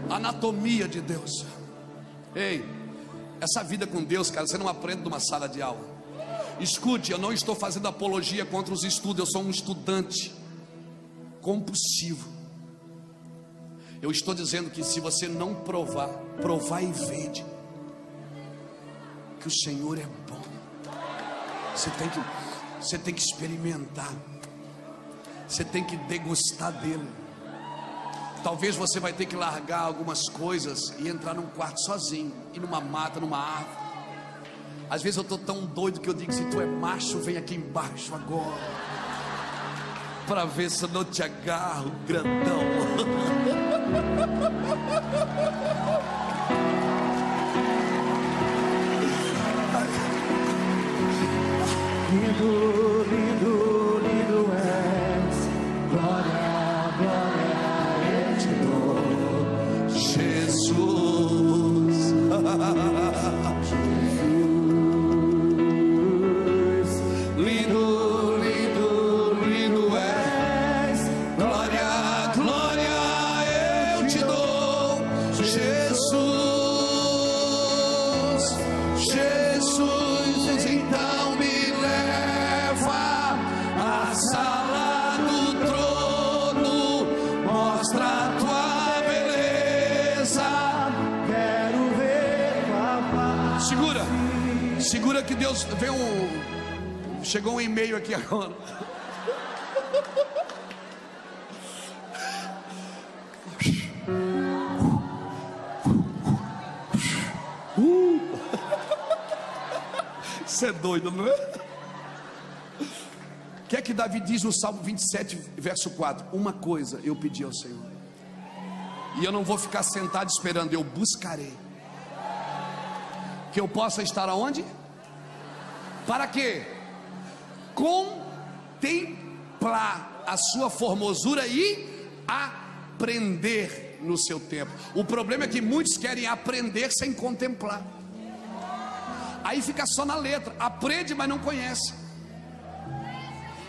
a anatomia de Deus. Ei, essa vida com Deus, cara, você não aprende numa sala de aula. Escute, eu não estou fazendo apologia contra os estudos. Eu sou um estudante compulsivo. Eu estou dizendo que se você não provar e vede que o Senhor é bom. Você tem que experimentar. Você tem que degustar dele. Talvez você vai ter que largar algumas coisas e entrar num quarto sozinho, ir numa mata, numa árvore. Às vezes eu estou tão doido que eu digo: se tu é macho, vem aqui embaixo agora, para ver se eu não te agarro, grandão. Lindo, lindo, lindo és. Glória, glória eu te dou, Jesus. Lindo, lindo, lindo és. Glória, glória eu te dou, Jesus. Jesus, então me leva à sala do trono, mostra a tua beleza. Quero ver papai. Segura que Deus veio chegou um e-mail aqui agora. Você é doido, não é? O que é que Davi diz no Salmo 27, verso 4? Uma coisa eu pedi ao Senhor, e eu não vou ficar sentado esperando, eu buscarei. Que eu possa estar aonde? Para quê? Contemplar a sua formosura e aprender no seu tempo. O problema é que muitos querem aprender sem contemplar. Aí fica só na letra. Aprende, mas não conhece.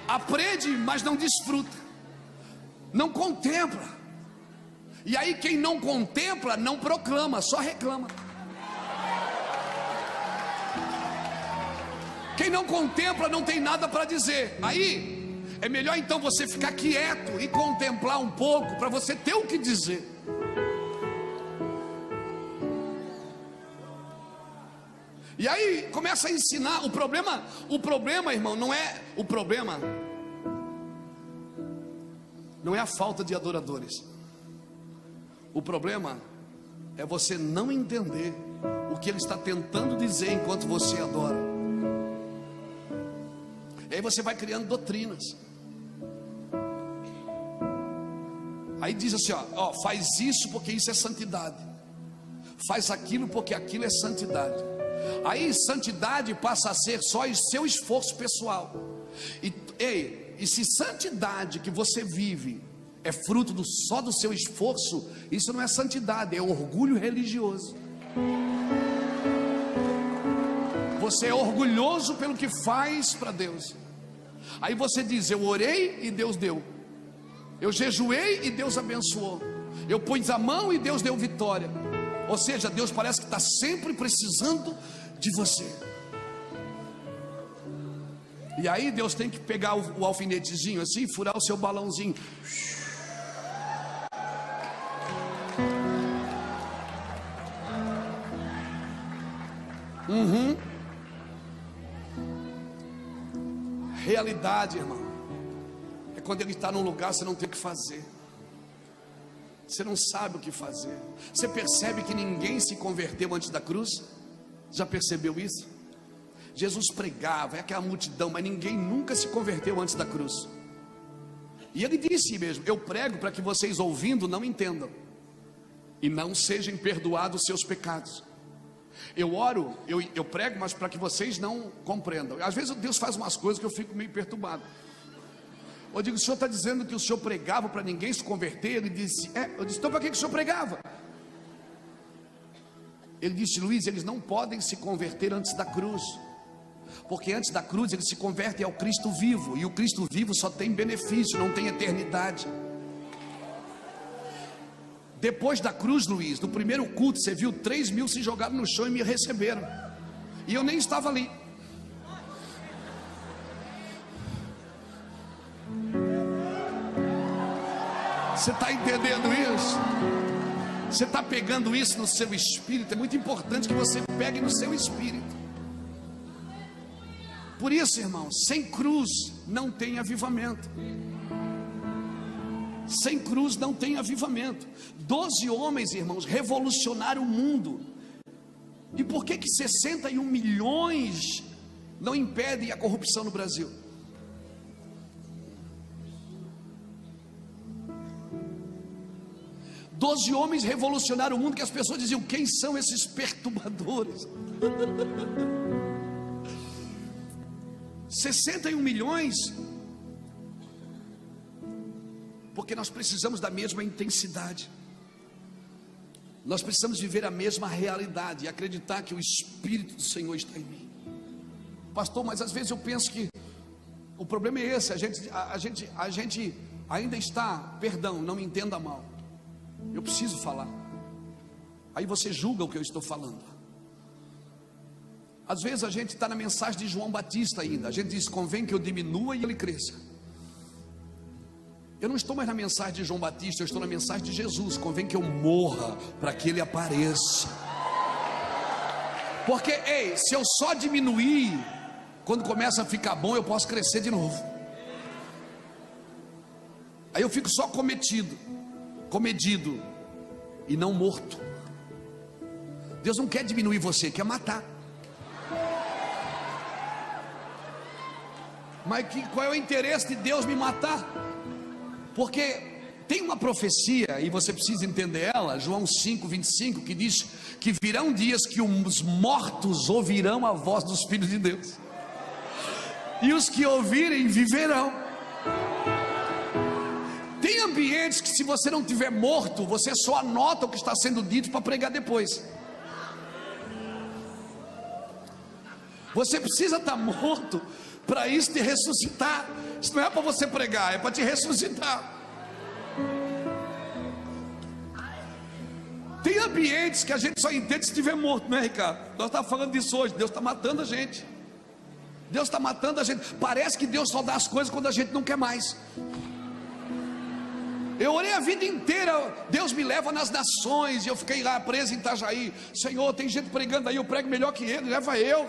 Aprende, mas não desfruta. Não contempla. E aí quem não contempla não proclama, só reclama. Quem não contempla não tem nada para dizer. Aí é melhor então você ficar quieto e contemplar um pouco, para você ter o que dizer. E aí começa a ensinar. O problema, irmão, não é o problema, não é a falta de adoradores. O problema é você não entender o que ele está tentando dizer enquanto você adora. E aí você vai criando doutrinas. Aí diz assim, ó, faz isso porque isso é santidade. Faz aquilo porque aquilo é santidade. Aí santidade passa a ser só o seu esforço pessoal. E se santidade que você vive é fruto só do seu esforço, isso não é santidade, é orgulho religioso. Você é orgulhoso pelo que faz para Deus. Aí você diz: eu orei e Deus deu, eu jejuei e Deus abençoou, eu pus a mão e Deus deu vitória. Ou seja, Deus parece que está sempre precisando de você. E aí Deus tem que pegar o alfinetezinho assim, furar o seu balãozinho. Realidade, irmão, é quando ele está num lugar, você não tem o que fazer. Você não sabe o que fazer. Você percebe que ninguém se converteu antes da cruz? Já percebeu isso? Jesus pregava, é aquela multidão, mas ninguém nunca se converteu antes da cruz. E ele disse mesmo: eu prego para que vocês ouvindo não entendam e não sejam perdoados os seus pecados. Eu oro, eu prego, mas para que vocês não compreendam. Às vezes Deus faz umas coisas que eu fico meio perturbado. Eu digo: o senhor está dizendo que o senhor pregava para ninguém se converter? Ele disse: eu disse: então para que o senhor pregava? Ele disse: Luiz, eles não podem se converter antes da cruz, porque antes da cruz eles se convertem ao Cristo vivo, e o Cristo vivo só tem benefício, não tem eternidade. Depois da cruz, Luiz, no primeiro culto, você viu 3.000 se jogaram no chão e me receberam, e eu nem estava ali. Você está entendendo isso? Você está pegando isso no seu espírito? É muito importante que você pegue no seu espírito. Por isso, irmão, sem cruz não tem avivamento. Sem cruz não tem avivamento. 12 homens, irmãos, revolucionaram o mundo. E por que 61 milhões não impedem a corrupção no Brasil? Doze homens revolucionaram o mundo, que as pessoas diziam: quem são esses perturbadores? 61 milhões, porque nós precisamos da mesma intensidade, nós precisamos viver a mesma realidade e acreditar que o Espírito do Senhor está em mim. Pastor, mas às vezes eu penso que o problema é esse, a gente ainda está, perdão, não me entenda mal, eu preciso falar, aí você julga o que eu estou falando. Às vezes a gente está na mensagem de João Batista ainda, a gente diz: convém que eu diminua e ele cresça. Eu não estou mais na mensagem de João Batista, eu estou na mensagem de Jesus: convém que eu morra para que ele apareça. Porque, ei, se eu só diminuir, quando começa a ficar bom, eu posso crescer de novo. Aí eu fico só comedido e não morto. Deus não quer diminuir você, quer matar. Mas qual é o interesse de Deus me matar? Porque tem uma profecia, e você precisa entender ela, João 5:25, que diz que virão dias que os mortos ouvirão a voz dos filhos de Deus, e os que ouvirem viverão. Tem ambientes que, se você não tiver morto, você só anota o que está sendo dito para pregar depois. Você precisa estar morto para isso te ressuscitar. Isso não é para você pregar, é para te ressuscitar. Tem ambientes que a gente só entende se estiver morto, não é, Ricardo? Nós estamos falando disso hoje. Deus está matando a gente. Deus está matando a gente. Parece que Deus só dá as coisas quando a gente não quer mais. Eu orei a vida inteira: Deus me leva nas nações. E eu fiquei lá preso em Itajaí: Senhor, tem gente pregando aí, eu prego melhor que ele, leva eu.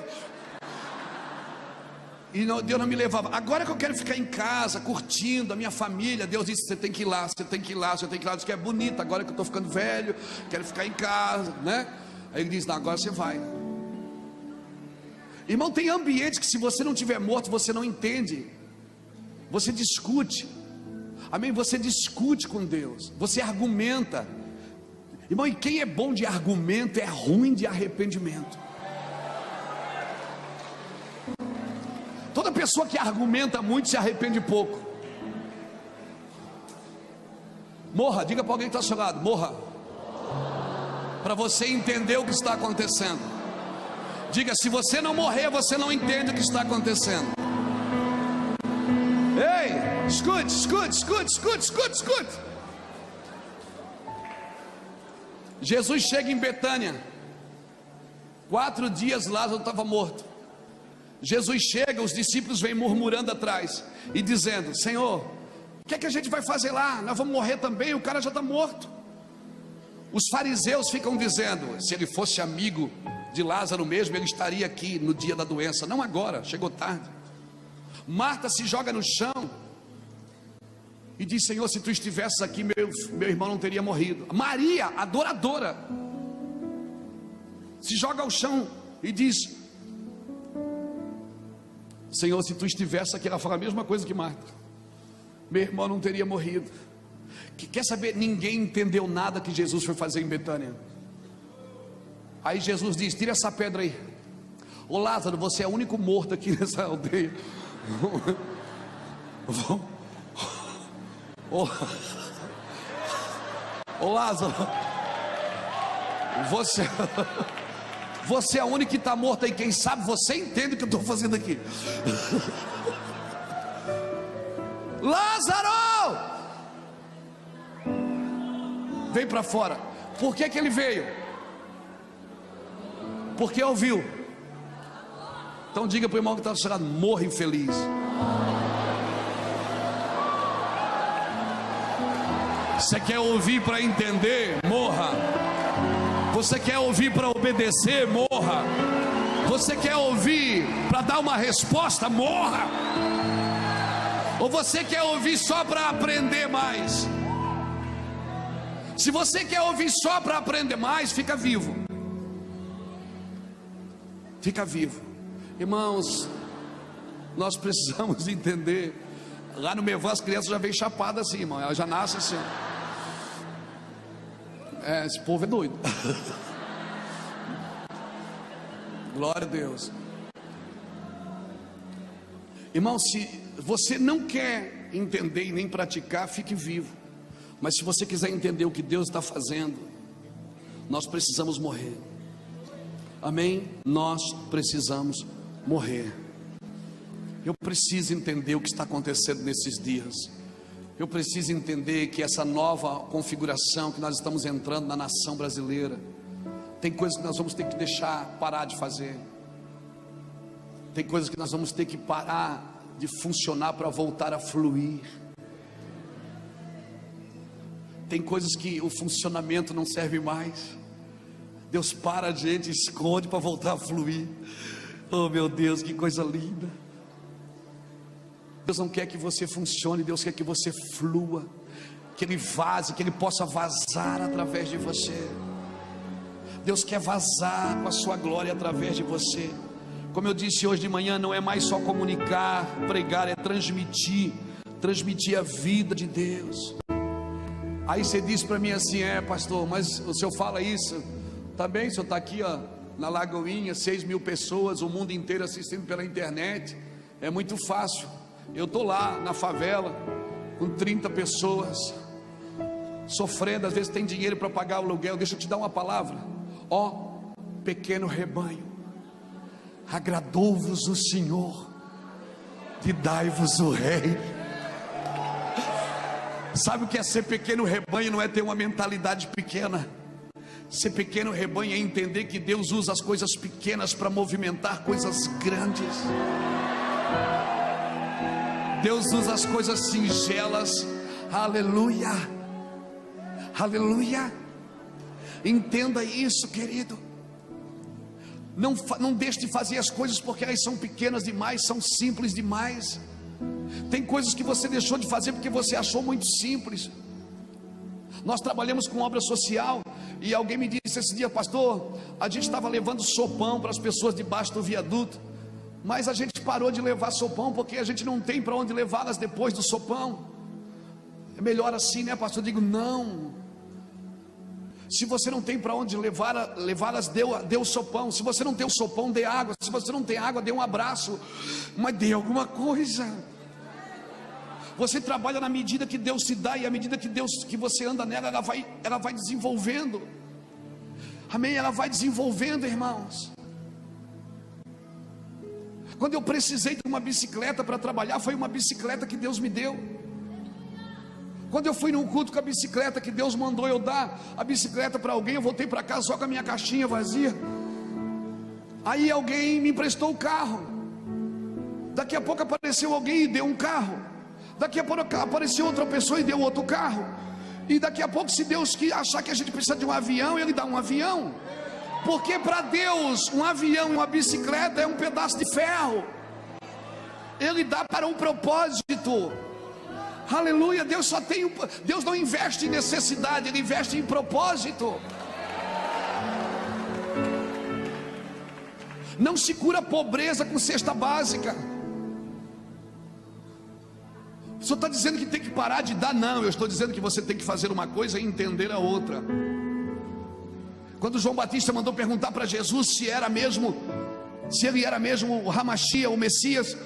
E Deus não me levava. Agora que eu quero ficar em casa, curtindo a minha família, Deus disse: você tem que ir lá, você tem que ir lá, você tem que ir lá. Diz que é bonito, agora que eu estou ficando velho, quero ficar em casa, né? Aí ele diz: não, agora você vai. Irmão, tem ambientes que, se você não tiver morto, você não entende. Você discute. Amém? Você discute com Deus, você argumenta. Irmão, e quem é bom de argumento é ruim de arrependimento. Toda pessoa que argumenta muito se arrepende pouco. Morra, diga para alguém que está ao seu lado: morra, para você entender o que está acontecendo. Diga: se você não morrer, você não entende o que está acontecendo. Ei, escute. Jesus chega em Betânia. 4 dias Lázaro estava morto. Jesus chega, os discípulos vêm murmurando atrás e dizendo: Senhor, o que é que a gente vai fazer lá? Nós vamos morrer também, o cara já está morto. Os fariseus ficam dizendo: se ele fosse amigo de Lázaro mesmo, ele estaria aqui no dia da doença, não agora, chegou tarde. Marta se joga no chão e diz: Senhor, se tu estivesses aqui, meu irmão não teria morrido. Maria, adoradora, se joga ao chão e diz: Senhor, se tu estivesse aqui, ela fala a mesma coisa que Marta, meu irmão não teria morrido. Quer saber? Ninguém entendeu nada que Jesus foi fazer em Betânia. Aí Jesus diz: tira essa pedra aí. Ô Lázaro, você é o único morto aqui nessa aldeia. Ô Lázaro, você é o único que está morto aí. Quem sabe você entende o que eu estou fazendo aqui. Lázaro, vem para fora. Por que ele veio? Porque ouviu. Então diga para o irmão que está chegando: morra infeliz. Você quer ouvir para entender? Morra. Você quer ouvir para obedecer? Morra. Você quer ouvir para dar uma resposta? Morra. Ou você quer ouvir só para aprender mais? Se você quer ouvir só para aprender mais, fica vivo. Fica vivo. Irmãos, nós precisamos entender. Lá no Mevan as crianças já vêm chapadas assim, irmão. Ela já nasce assim. Esse povo é doido. Glória a Deus. Irmão, se você não quer entender e nem praticar, fique vivo. Mas se você quiser entender o que Deus está fazendo, nós precisamos morrer. Amém? Nós precisamos morrer. Eu preciso entender o que está acontecendo nesses dias. Eu preciso entender que essa nova configuração que nós estamos entrando na nação brasileira, tem coisas que nós vamos ter que deixar parar de fazer. Tem coisas que nós vamos ter que parar de funcionar para voltar a fluir. Tem coisas que o funcionamento não serve mais. Deus para a gente, esconde para voltar a fluir. Oh meu Deus, que coisa linda. Deus não quer que você funcione, Deus quer que você flua, que Ele vaze, que Ele possa vazar através de você. Deus quer vazar com a sua glória através de você. Como eu disse hoje de manhã, não é mais só comunicar, pregar, é transmitir a vida de Deus. Aí você diz para mim assim: pastor, mas o senhor fala isso, tá bem, o senhor está aqui na Lagoinha, 6.000 pessoas, o mundo inteiro assistindo pela internet, é muito fácil. Eu estou lá na favela com 30 pessoas sofrendo, às vezes tem dinheiro para pagar o aluguel. Deixa eu te dar uma palavra: ó pequeno rebanho, agradou-vos o Senhor e dai-vos o rei. Sabe o que é ser pequeno rebanho? Não é ter uma mentalidade pequena. Ser pequeno rebanho é entender que Deus usa as coisas pequenas para movimentar coisas grandes. Deus usa as coisas singelas. Aleluia, aleluia. Entenda isso, querido. Não deixe de fazer as coisas porque elas são pequenas demais, são simples demais. Tem coisas que você deixou de fazer porque você achou muito simples. Nós trabalhamos com obra social e alguém me disse esse dia: pastor, a gente estava levando sopão para as pessoas debaixo do viaduto, mas a gente parou de levar sopão porque a gente não tem para onde levá-las depois do sopão. É melhor assim, né, pastor? Eu digo: não. Se você não tem para onde levá-las, dê o sopão. Se você não tem o sopão, dê água. Se você não tem água, dê um abraço, mas dê alguma coisa. Você trabalha na medida que Deus te dá, e à medida que você anda nela, ela vai desenvolvendo. Amém? Ela vai desenvolvendo, irmãos. Quando eu precisei de uma bicicleta para trabalhar, foi uma bicicleta que Deus me deu. Quando eu fui num culto com a bicicleta que Deus mandou eu dar a bicicleta para alguém, eu voltei para casa só com a minha caixinha vazia. Aí alguém me emprestou o carro. Daqui a pouco apareceu alguém e deu um carro. Daqui a pouco apareceu outra pessoa e deu outro carro. E daqui a pouco, se Deus achar que a gente precisa de um avião, Ele dá um avião. Porque para Deus um avião e uma bicicleta é um pedaço de ferro. Ele dá para um propósito. Aleluia. Deus não investe em necessidade, Ele investe em propósito. Não se cura a pobreza com cesta básica. O senhor está dizendo que tem que parar de dar? Não, eu estou dizendo que você tem que fazer uma coisa e entender a outra. Quando João Batista mandou perguntar para Jesus se ele era mesmo o Hamashia, o Messias,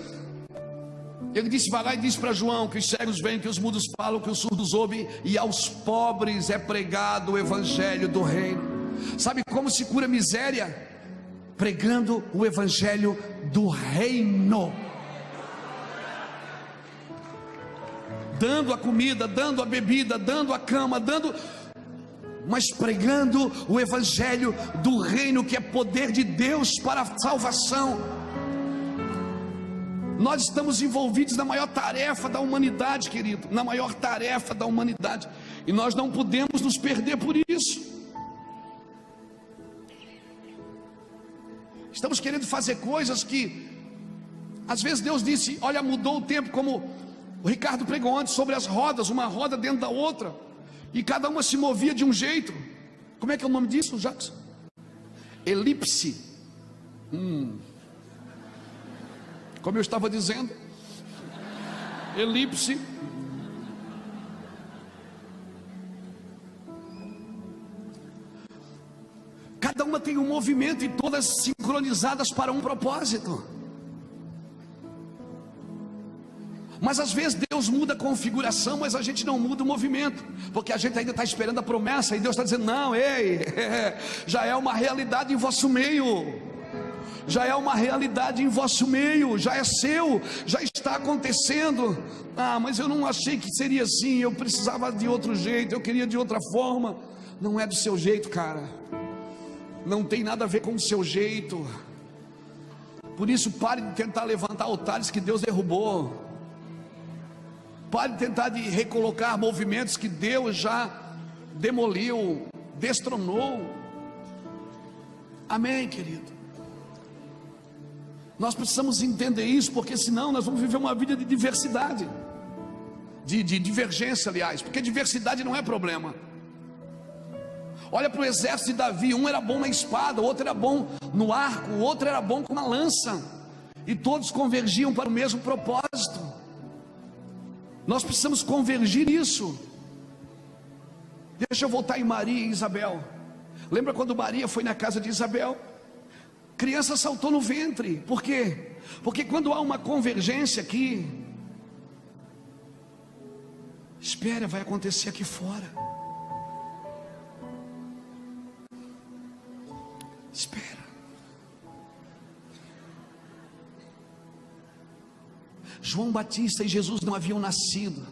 ele disse: vai lá e diz para João que os cegos veem, que os mudos falam, que os surdos ouvem, e aos pobres é pregado o evangelho do reino. Sabe como se cura miséria? Pregando o evangelho do reino, dando a comida, dando a bebida, dando a cama, mas pregando o evangelho do reino, que é poder de Deus para a salvação. Nós estamos envolvidos na maior tarefa da humanidade, querido, na maior tarefa da humanidade, e nós não podemos nos perder por isso. Estamos querendo fazer coisas que, às vezes Deus disse: olha, mudou o tempo, como o Ricardo pregou antes sobre as rodas, uma roda dentro da outra, e cada uma se movia de um jeito. Como é que é o nome disso, Jackson? Elipse. Como eu estava dizendo, elipse. Cada uma tem um movimento e todas sincronizadas para um propósito. Mas às vezes Deus muda a configuração, mas a gente não muda o movimento, porque a gente ainda está esperando a promessa, e Deus está dizendo: não, ei, já é uma realidade em vosso meio, já é uma realidade em vosso meio, já é seu, já está acontecendo. Ah, mas eu não achei que seria assim, eu precisava de outro jeito, eu queria de outra forma. Não é do seu jeito, cara, não tem nada a ver com o seu jeito. Por isso, pare de tentar levantar altares que Deus derrubou. Pare de tentar de recolocar movimentos que Deus já demoliu, destronou. Amém, querido? Nós precisamos entender isso, porque senão nós vamos viver uma vida de diversidade, de divergência, aliás, porque diversidade não é problema. Olha para o exército de Davi: um era bom na espada, o outro era bom no arco, o outro era bom com uma lança, e todos convergiam para o mesmo propósito. Nós precisamos convergir isso. Deixa eu voltar em Maria e Isabel. Lembra quando Maria foi na casa de Isabel? Criança saltou no ventre. Por quê? Porque quando há uma convergência aqui, espera, vai acontecer aqui fora. Espera. João Batista e Jesus não haviam nascido,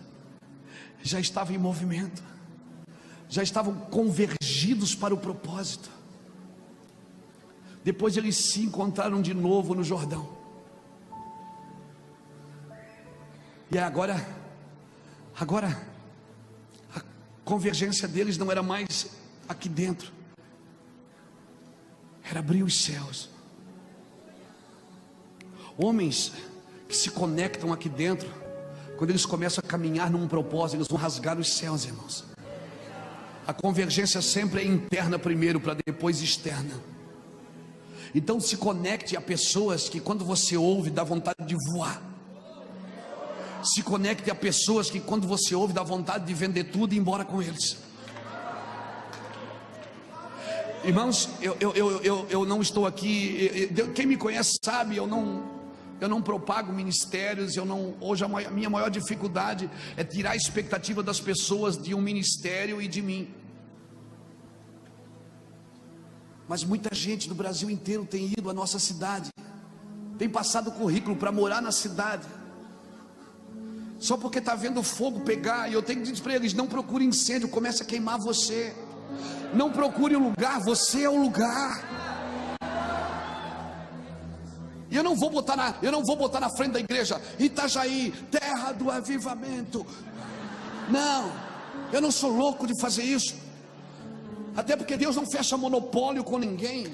já estavam em movimento, já estavam convergidos para o propósito. Depois eles se encontraram de novo no Jordão, e agora a convergência deles não era mais aqui dentro, era abrir os céus. Homens que se conectam aqui dentro, quando eles começam a caminhar num propósito, eles vão rasgar os céus, irmãos. A convergência sempre é interna primeiro, para depois externa. Então se conecte a pessoas que quando você ouve dá vontade de voar. Se conecte a pessoas que quando você ouve dá vontade de vender tudo e ir embora com eles. Irmãos, eu não estou aqui, quem me conhece sabe, eu não propago ministérios, hoje a minha maior dificuldade é tirar a expectativa das pessoas de um ministério e de mim. Mas muita gente do Brasil inteiro tem ido à nossa cidade, tem passado o currículo para morar na cidade, só porque está vendo o fogo pegar. E eu tenho que dizer para eles: não procure incêndio, comece a queimar você. Não procure o lugar, você é o lugar. E eu não vou botar na frente da igreja: Itajaí, terra do avivamento. Não, eu não sou louco de fazer isso. Até porque Deus não fecha monopólio com ninguém.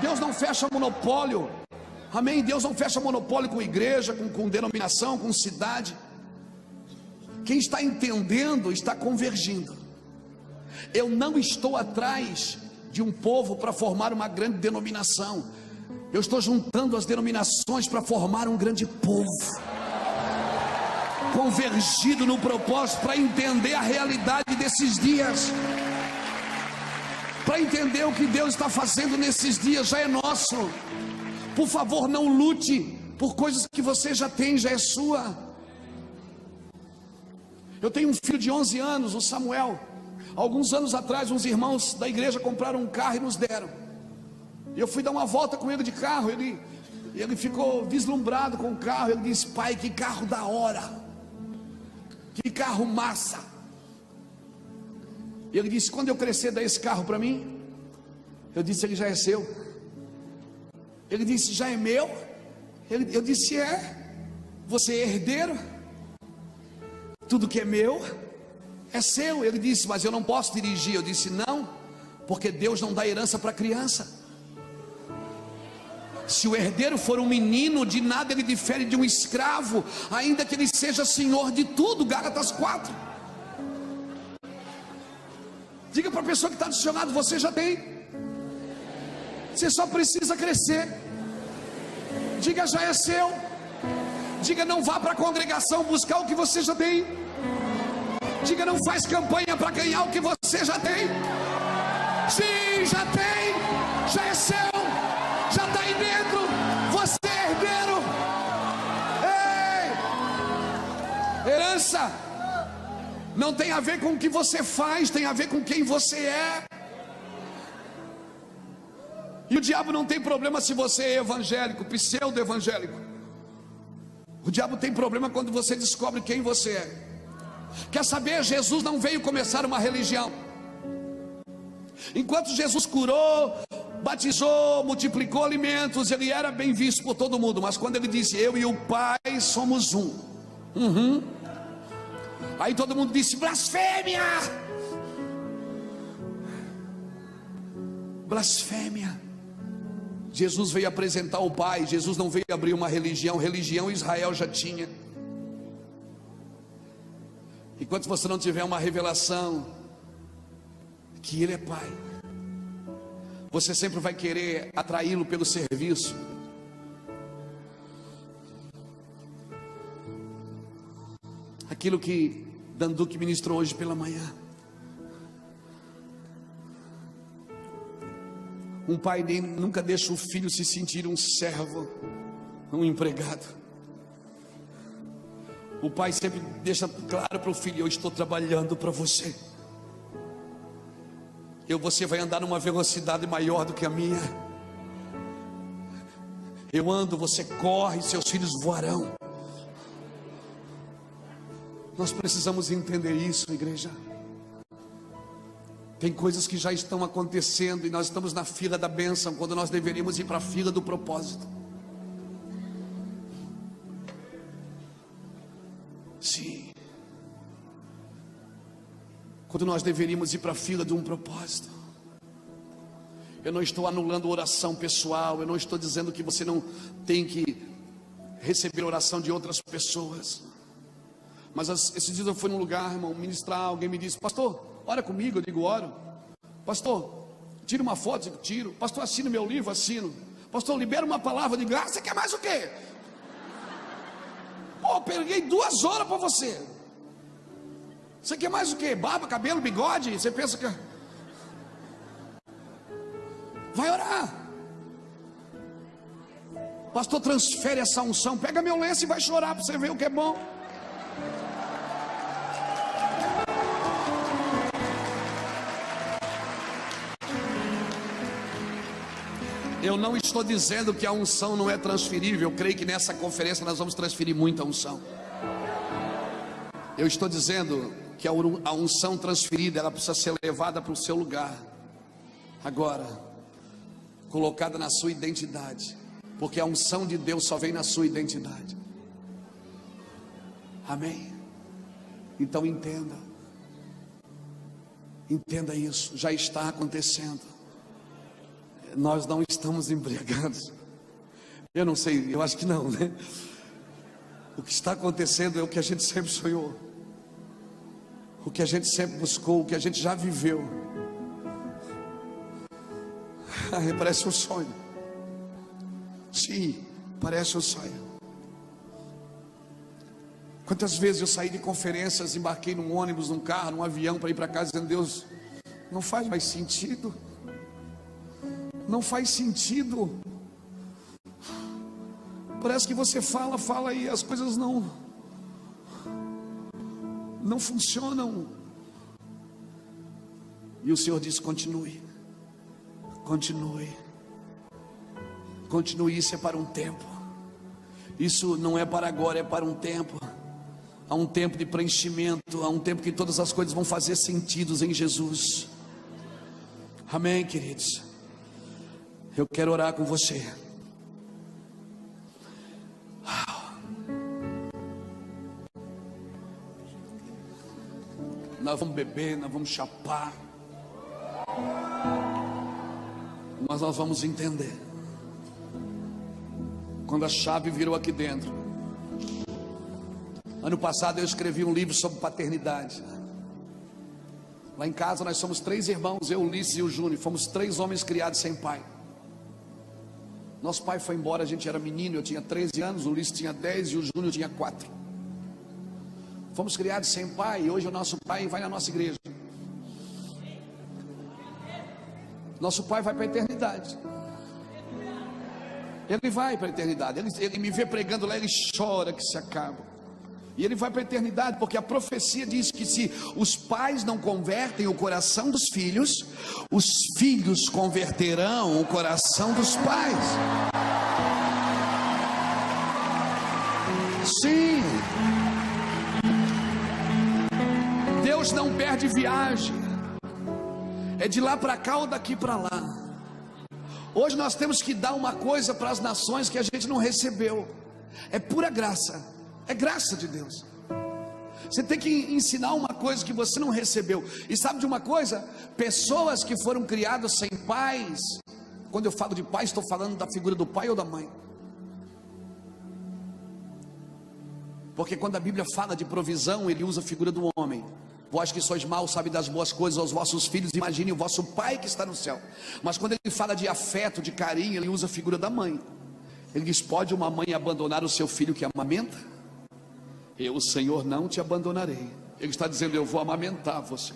Deus não fecha monopólio. Amém? Deus não fecha monopólio com igreja, com denominação, com cidade. Quem está entendendo está convergindo. Eu não estou atrás de um povo para formar uma grande denominação. Eu estou juntando as denominações para formar um grande povo. convergido no propósito para entender a realidade desses dias, para entender o que Deus está fazendo nesses dias. Já é nosso. Por favor, não lute por coisas que você já tem, já é sua. Eu tenho um filho de 11 anos, o Samuel. Alguns anos atrás, uns irmãos da igreja compraram um carro e nos deram. Eu fui dar uma volta com ele de carro. Ele ficou vislumbrado com o carro. Ele disse: pai, que carro da hora, que carro massa. Ele disse: quando eu crescer, dá esse carro para mim. Eu disse: ele já é seu. Ele disse: já é meu? Eu disse: é. Você é herdeiro? Tudo que é meu é seu. Ele disse: mas eu não posso dirigir. Eu disse: não, porque Deus não dá herança para criança. Se o herdeiro for um menino, de nada ele difere de um escravo, ainda que ele seja senhor de tudo. Gálatas 4. Diga para a pessoa que está do seu lado: você já tem. Você só precisa crescer. Diga: já é seu. Diga: não vá para a congregação buscar o que você já tem. Diga: não faz campanha para ganhar o que você já tem. Sim, já tem, já é seu, já está aí dentro. Você é herdeiro. Ei! Herança não tem a ver com o que você faz, tem a ver com quem você é. E o diabo não tem problema se você é evangélico, pseudo-evangélico. O diabo tem problema quando você descobre quem você é. Quer saber? Jesus não veio começar uma religião. Enquanto Jesus curou, batizou, multiplicou alimentos, ele era bem visto por todo mundo. Mas quando ele disse: eu e o Pai somos um, aí todo mundo disse: blasfêmia, blasfêmia. Jesus veio apresentar o Pai. Jesus não veio abrir uma religião. Religião Israel já tinha. Enquanto você não tiver uma revelação que Ele é Pai, você sempre vai querer atraí-lo pelo serviço. Aquilo que Danduque ministrou hoje pela manhã. Um pai nunca deixa o filho se sentir um servo, um empregado. O pai sempre deixa claro para o filho: eu estou trabalhando para você. Você vai andar numa velocidade maior do que a minha. Eu ando, você corre, seus filhos voarão. Nós precisamos entender isso, igreja. Tem coisas que já estão acontecendo e nós estamos na fila da bênção, quando nós deveríamos ir para a fila do propósito. Sim. Quando nós deveríamos ir para a fila de um propósito. Eu não estou anulando oração pessoal. Eu não estou dizendo que você não tem que receber oração de outras pessoas. Mas esses dias eu fui num lugar, irmão, ministrar. Alguém me disse: pastor, ora comigo. Eu digo: oro. Pastor, tira uma foto. Eu digo: tiro. Pastor, assina meu livro. Assino. Pastor, libera uma palavra. Eu digo: ah, você quer mais o quê? Pô, peguei 2 horas para você. Você quer mais o quê? Barba, cabelo, bigode? Você pensa que... Vai orar. Pastor, transfere essa unção. Pega meu lenço e vai chorar para você ver o que é bom. Eu não estou dizendo que a unção não é transferível. Eu creio que nessa conferência nós vamos transferir muita unção. Eu estou dizendo que a unção transferida, ela precisa ser levada para o seu lugar. Agora, colocada na sua identidade. Porque a unção de Deus só vem na sua identidade. Amém? Então entenda. Entenda isso. Já está acontecendo. Nós não estamos embriagados. Eu não sei, eu acho que não, né? O que está acontecendo é o que a gente sempre sonhou, o que a gente sempre buscou, o que a gente já viveu. Parece um sonho. Sim, parece um sonho. Quantas vezes eu saí de conferências, embarquei num ônibus, num carro, num avião para ir para casa, dizendo: Deus, não faz mais sentido, não faz sentido. Parece que você fala e as coisas não funcionam. E o Senhor diz: continue, isso é para um tempo, isso não é para agora, é para um tempo. Há um tempo de preenchimento, há um tempo que todas as coisas vão fazer sentido em Jesus. Amém, queridos? Eu quero orar com você. Nós vamos beber, nós vamos chapar, mas nós vamos entender. Quando a chave virou aqui dentro. Ano passado eu escrevi um livro sobre paternidade. Lá em casa nós somos 3 irmãos, eu, Ulisses e o Júnior. Fomos 3 homens criados sem pai. Nosso pai foi embora, a gente era menino, eu tinha 13 anos, o Ulisses tinha 10 e o Júnior tinha 4. Fomos criados sem pai e hoje o nosso pai vai na nossa igreja. Nosso pai vai para a eternidade. Ele vai para a eternidade. Ele me vê pregando lá, ele chora que se acaba. E ele vai para a eternidade, porque a profecia diz que se os pais não convertem o coração dos filhos, os filhos converterão o coração dos pais. Sim. Deus não perde viagem. É de lá para cá ou daqui para lá. Hoje nós temos que dar uma coisa para as nações que a gente não recebeu. É pura graça. É graça de Deus. Você tem que ensinar uma coisa que você não recebeu. E sabe de uma coisa? Pessoas que foram criadas sem pais. Quando eu falo de pai, estou falando da figura do pai ou da mãe. Porque quando a Bíblia fala de provisão, ele usa a figura do homem. Vós que sois maus, sabe das boas coisas aos vossos filhos, imagine o vosso pai que está no céu. Mas quando ele fala de afeto, de carinho, ele usa a figura da mãe. Ele diz: pode uma mãe abandonar o seu filho que amamenta? Eu, o Senhor, não te abandonarei. Ele está dizendo: eu vou amamentar você.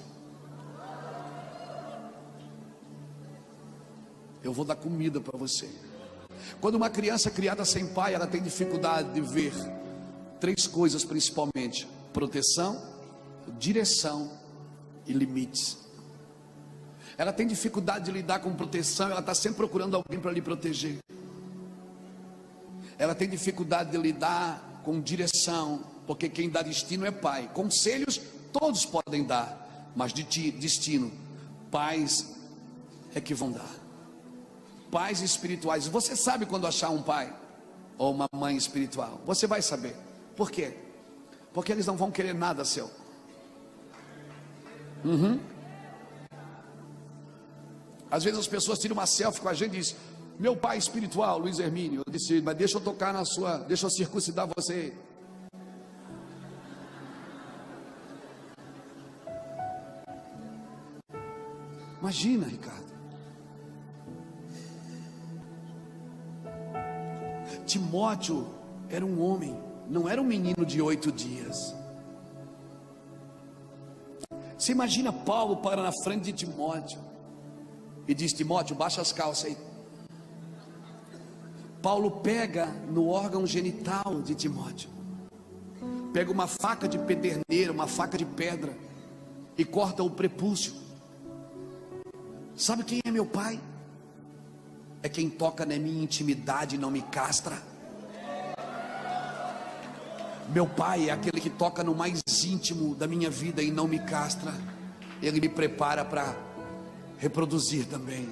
Eu vou dar comida para você. Quando uma criança criada sem pai, ela tem dificuldade de ver 3 coisas principalmente: proteção, direção e limites. Ela tem dificuldade de lidar com proteção, ela está sempre procurando alguém para lhe proteger. Ela tem dificuldade de lidar com direção, porque quem dá destino é pai. Conselhos todos podem dar, mas de destino, pais é que vão dar. Pais espirituais. Você sabe quando achar um pai ou uma mãe espiritual? Você vai saber. Por quê? Porque eles não vão querer nada seu. Às vezes as pessoas tiram uma selfie com a gente e dizem: meu pai espiritual, Luiz Hermínio. Eu disse: mas deixa eu tocar na sua, deixa eu circuncidar você. Imagina, Ricardo. Timóteo era um homem, não era um menino de 8 dias. Você imagina Paulo para na frente de Timóteo e diz: Timóteo, baixa as calças aí. Paulo pega no órgão genital de Timóteo, pega uma faca de pederneira, uma faca de pedra, e corta o prepúcio. Sabe quem é meu pai? É quem toca na minha intimidade e não me castra. Meu pai é aquele que toca no mais íntimo da minha vida e não me castra. Ele me prepara para reproduzir também.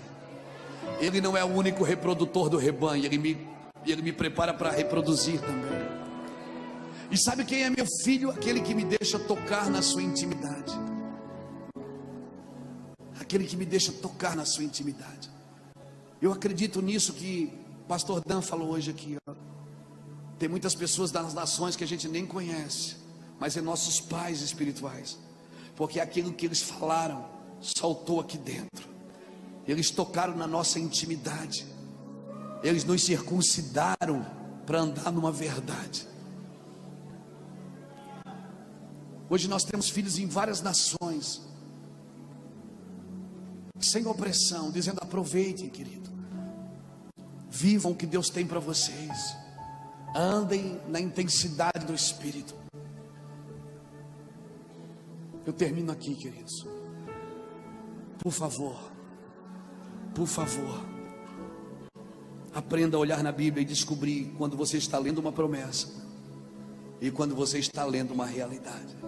Ele não é o único reprodutor do rebanho, ele me prepara para reproduzir também. E sabe quem é meu filho? Aquele que me deixa tocar na sua intimidade. Aquele que me deixa tocar na sua intimidade. Eu acredito nisso que pastor Dan falou hoje aqui, ó. Tem muitas pessoas das nações que a gente nem conhece, mas é nossos pais espirituais, porque aquilo que eles falaram saltou aqui dentro. Eles tocaram na nossa intimidade. Eles nos circuncidaram para andar numa verdade. Hoje nós temos filhos em várias nações, sem opressão, dizendo: aproveitem, querido, vivam o que Deus tem para vocês, andem na intensidade do Espírito. Eu termino aqui, queridos. Por favor, aprenda a olhar na Bíblia e descobrir quando você está lendo uma promessa e quando você está lendo uma realidade.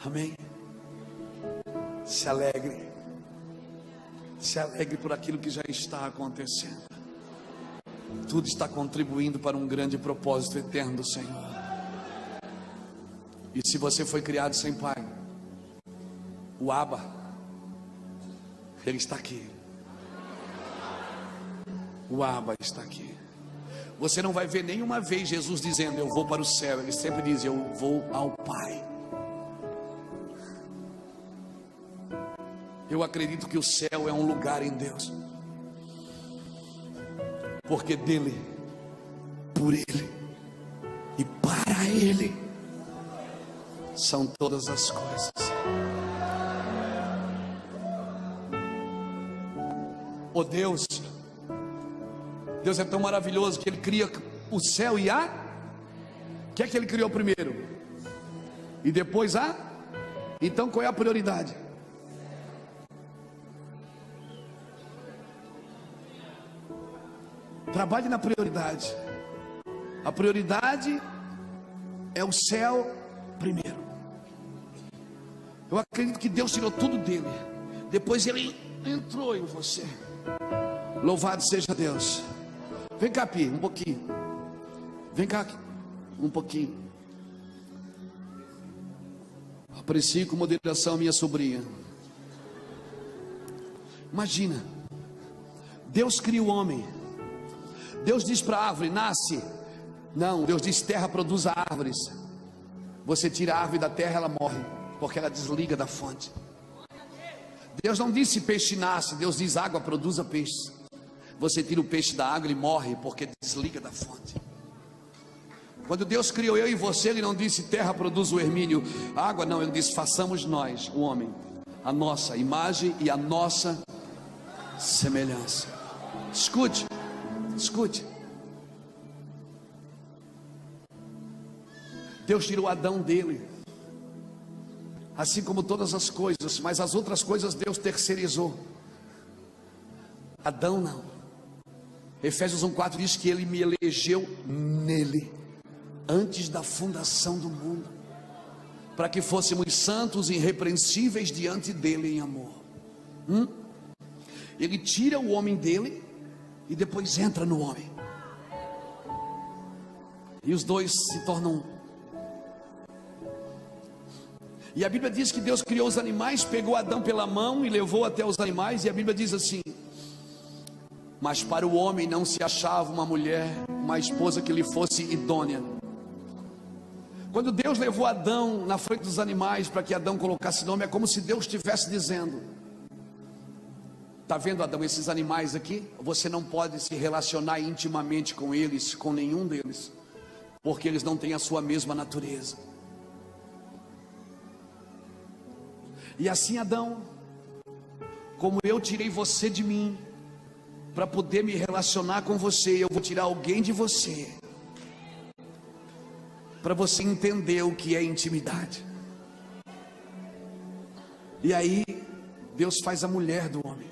Amém? Se alegre por aquilo que já está acontecendo. Tudo está contribuindo para um grande propósito eterno do Senhor. E se você foi criado sem pai, o Abba, ele está aqui. O Abba está aqui. Você não vai ver nenhuma vez Jesus dizendo: eu vou para o céu. Ele sempre diz: eu vou ao Pai. Eu acredito que o céu é um lugar em Deus, porque dele, por ele e para ele são todas as coisas. Oh Deus é tão maravilhoso que ele cria o céu e a... O que é que ele criou primeiro? E depois a... Então qual é a prioridade? Trabalhe na prioridade. A prioridade é o céu primeiro. Eu acredito que Deus tirou tudo dele, depois ele entrou em você. Louvado seja Deus. Vem cá, Pi, um pouquinho. Vem cá, um pouquinho. Aprecie com moderação minha sobrinha. Imagina, Deus cria o homem. Deus diz para a árvore: nasce. Não, Deus diz: terra, produza árvores. Você tira a árvore da terra, ela morre, porque ela desliga da fonte. Deus não disse peixe nasce, Deus diz: água, produza peixe. Você tira o peixe da água, ele morre, porque desliga da fonte. Quando Deus criou eu e você, ele não disse: terra, produz o ermínio, água. Não, ele disse: façamos nós, o homem, a nossa imagem e a nossa semelhança. Escute. Deus tirou Adão dele, assim como todas as coisas, mas as outras coisas Deus terceirizou. Adão não. Efésios 1:4 diz que ele me elegeu nele, antes da fundação do mundo, para que fôssemos santos e irrepreensíveis diante dele em amor. Ele tira o homem dele e depois entra no homem, e os dois se tornam um. E a Bíblia diz que Deus criou os animais, pegou Adão pela mão e levou até os animais. E a Bíblia diz assim: mas para o homem não se achava uma mulher, uma esposa que lhe fosse idônea. Quando Deus levou Adão na frente dos animais para que Adão colocasse nome, é como se Deus estivesse dizendo: está vendo, Adão, esses animais aqui? Você não pode se relacionar intimamente com eles, com nenhum deles, porque eles não têm a sua mesma natureza. E assim, Adão, como eu tirei você de mim, para poder me relacionar com você, eu vou tirar alguém de você, para você entender o que é intimidade. E aí, Deus faz a mulher do homem.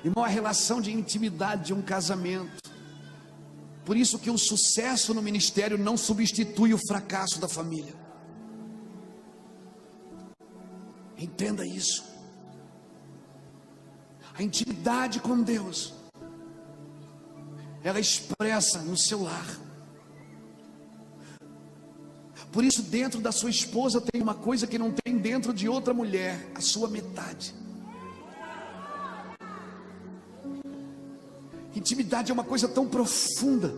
Irmão, a relação de intimidade de um casamento. Por isso que o sucesso no ministério não substitui o fracasso da família. Entenda isso. A intimidade com Deus, ela expressa no seu lar. Por isso, dentro da sua esposa tem uma coisa que não tem dentro de outra mulher: a sua metade. Intimidade é uma coisa tão profunda.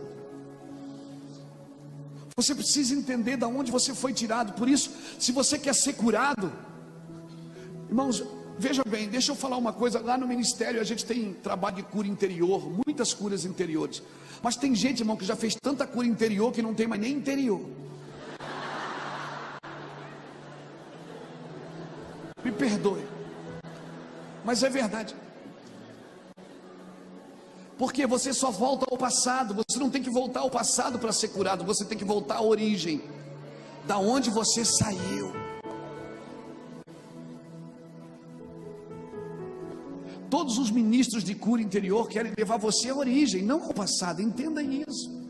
Você precisa entender de onde você foi tirado. Por isso, se você quer ser curado, irmãos, veja bem, deixa eu falar uma coisa. Lá no ministério a gente tem trabalho de cura interior, muitas curas interiores. Mas tem gente, irmão, que já fez tanta cura interior que não tem mais nem interior. Mas é verdade. Porque você só volta ao passado. Você não tem que voltar ao passado para ser curado. Você tem que voltar à origem, da onde você saiu. Todos os ministros de cura interior querem levar você à origem, não ao passado. Entenda isso.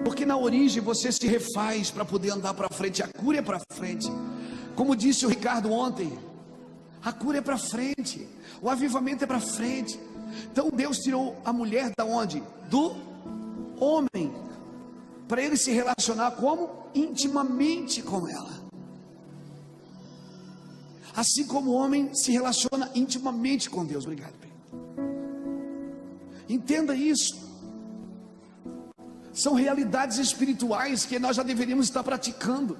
Porque na origem você se refaz para poder andar para frente. A cura é para frente. Como disse o Ricardo ontem, a cura é para frente, o avivamento é para frente. Então Deus tirou a mulher da onde? Do homem, para ele se relacionar como? Intimamente com ela. Assim como o homem se relaciona intimamente com Deus. Obrigado, bem. Entenda isso. São realidades espirituais que nós já deveríamos estar praticando.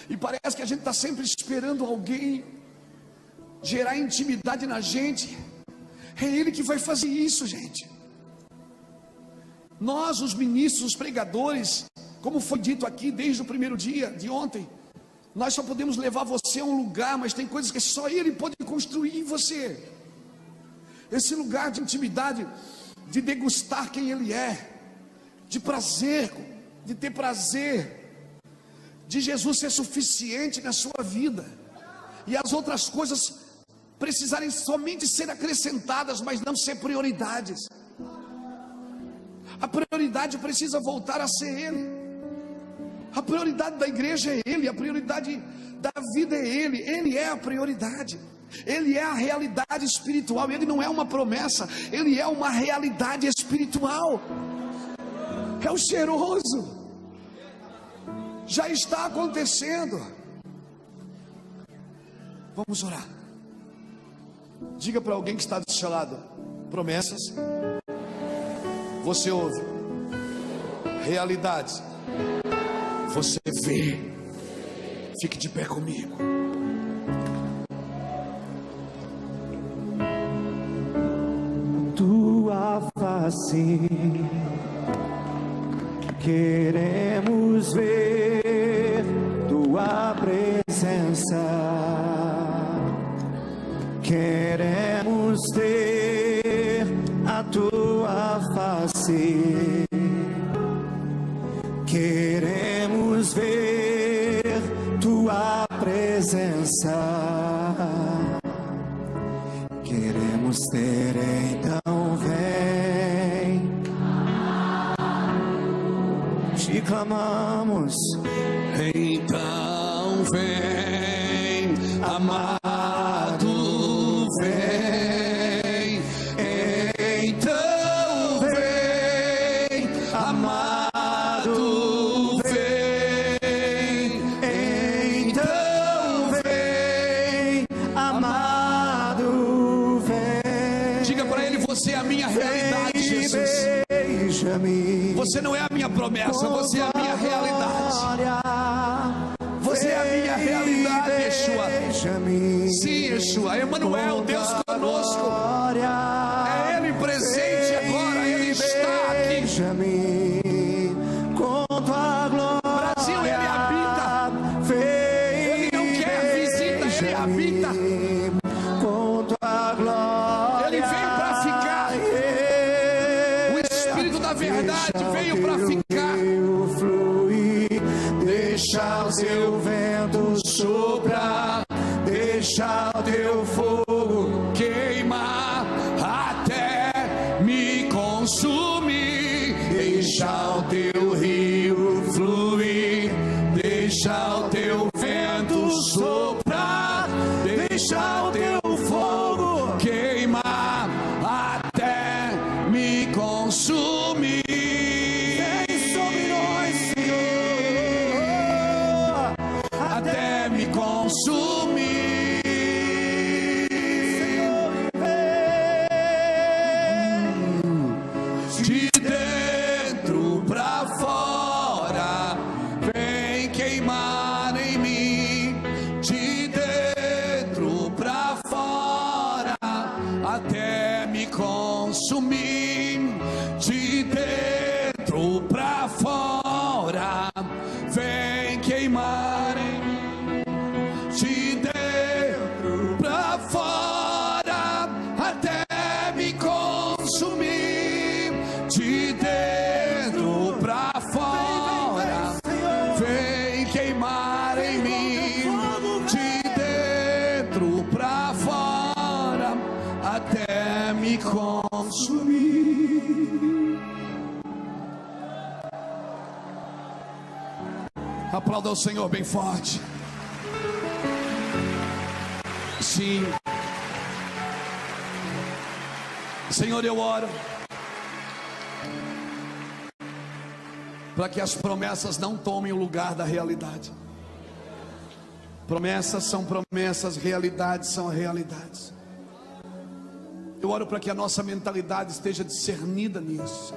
E parece que a gente está sempre esperando alguém gerar intimidade na gente. É Ele que vai fazer isso, gente. Nós, os ministros, os pregadores, como foi dito aqui desde o primeiro dia de ontem, nós só podemos levar você a um lugar, mas tem coisas que só Ele pode construir em você. Esse lugar de intimidade, de degustar quem Ele é, de prazer, de ter prazer, de Jesus ser suficiente na sua vida, e as outras coisas precisarem somente ser acrescentadas, mas não ser prioridades. A prioridade precisa voltar a ser Ele. A prioridade da igreja é Ele, a prioridade da vida é Ele. Ele é a prioridade. Ele é a realidade espiritual. Ele não é uma promessa, Ele é uma realidade espiritual. É o cheiroso. Já está acontecendo. Vamos orar. Diga para alguém que está do seu lado: promessas você ouve, realidades você vê. Fique de pé comigo. Tua face queremos ver, tua presença queremos ter, a tua face queremos ver, tua presença queremos ter. Então vem, te clamamos. Então vem, amado, vem. Então vem, amado, vem. Então vem, amado, vem. Diga para ele: você é a minha realidade, Jesus. Beija-me. Você não é a minha promessa, você é a minha realidade. Você é a minha realidade, Yeshua. Sim, Yeshua, Emanuel, Deus conosco. É Ele presente agora, Ele está aqui. Com tua glória, Brasil, Ele habita. Ele não quer visita, Ele habita. Com tua glória, Ele veio para ficar. O Espírito da verdade veio para ficar. Deixa o teu vento soprar, deixa o teu fogo Queimar até me consumir. deixa o teu rio fluir, deixa o teu vento soprar, deixa o teu fogo Queimar até me consumir. vem sobre nós, Senhor, Até me consumir. De dentro pra fora, vem queimar em mim. De dentro pra pra fora até me consumir. Aplauda o Senhor bem forte. Sim. Senhor, eu oro para que as promessas não tomem o lugar da realidade. Promessas são promessas, realidades são realidades. Eu oro para que a nossa mentalidade esteja discernida nisso,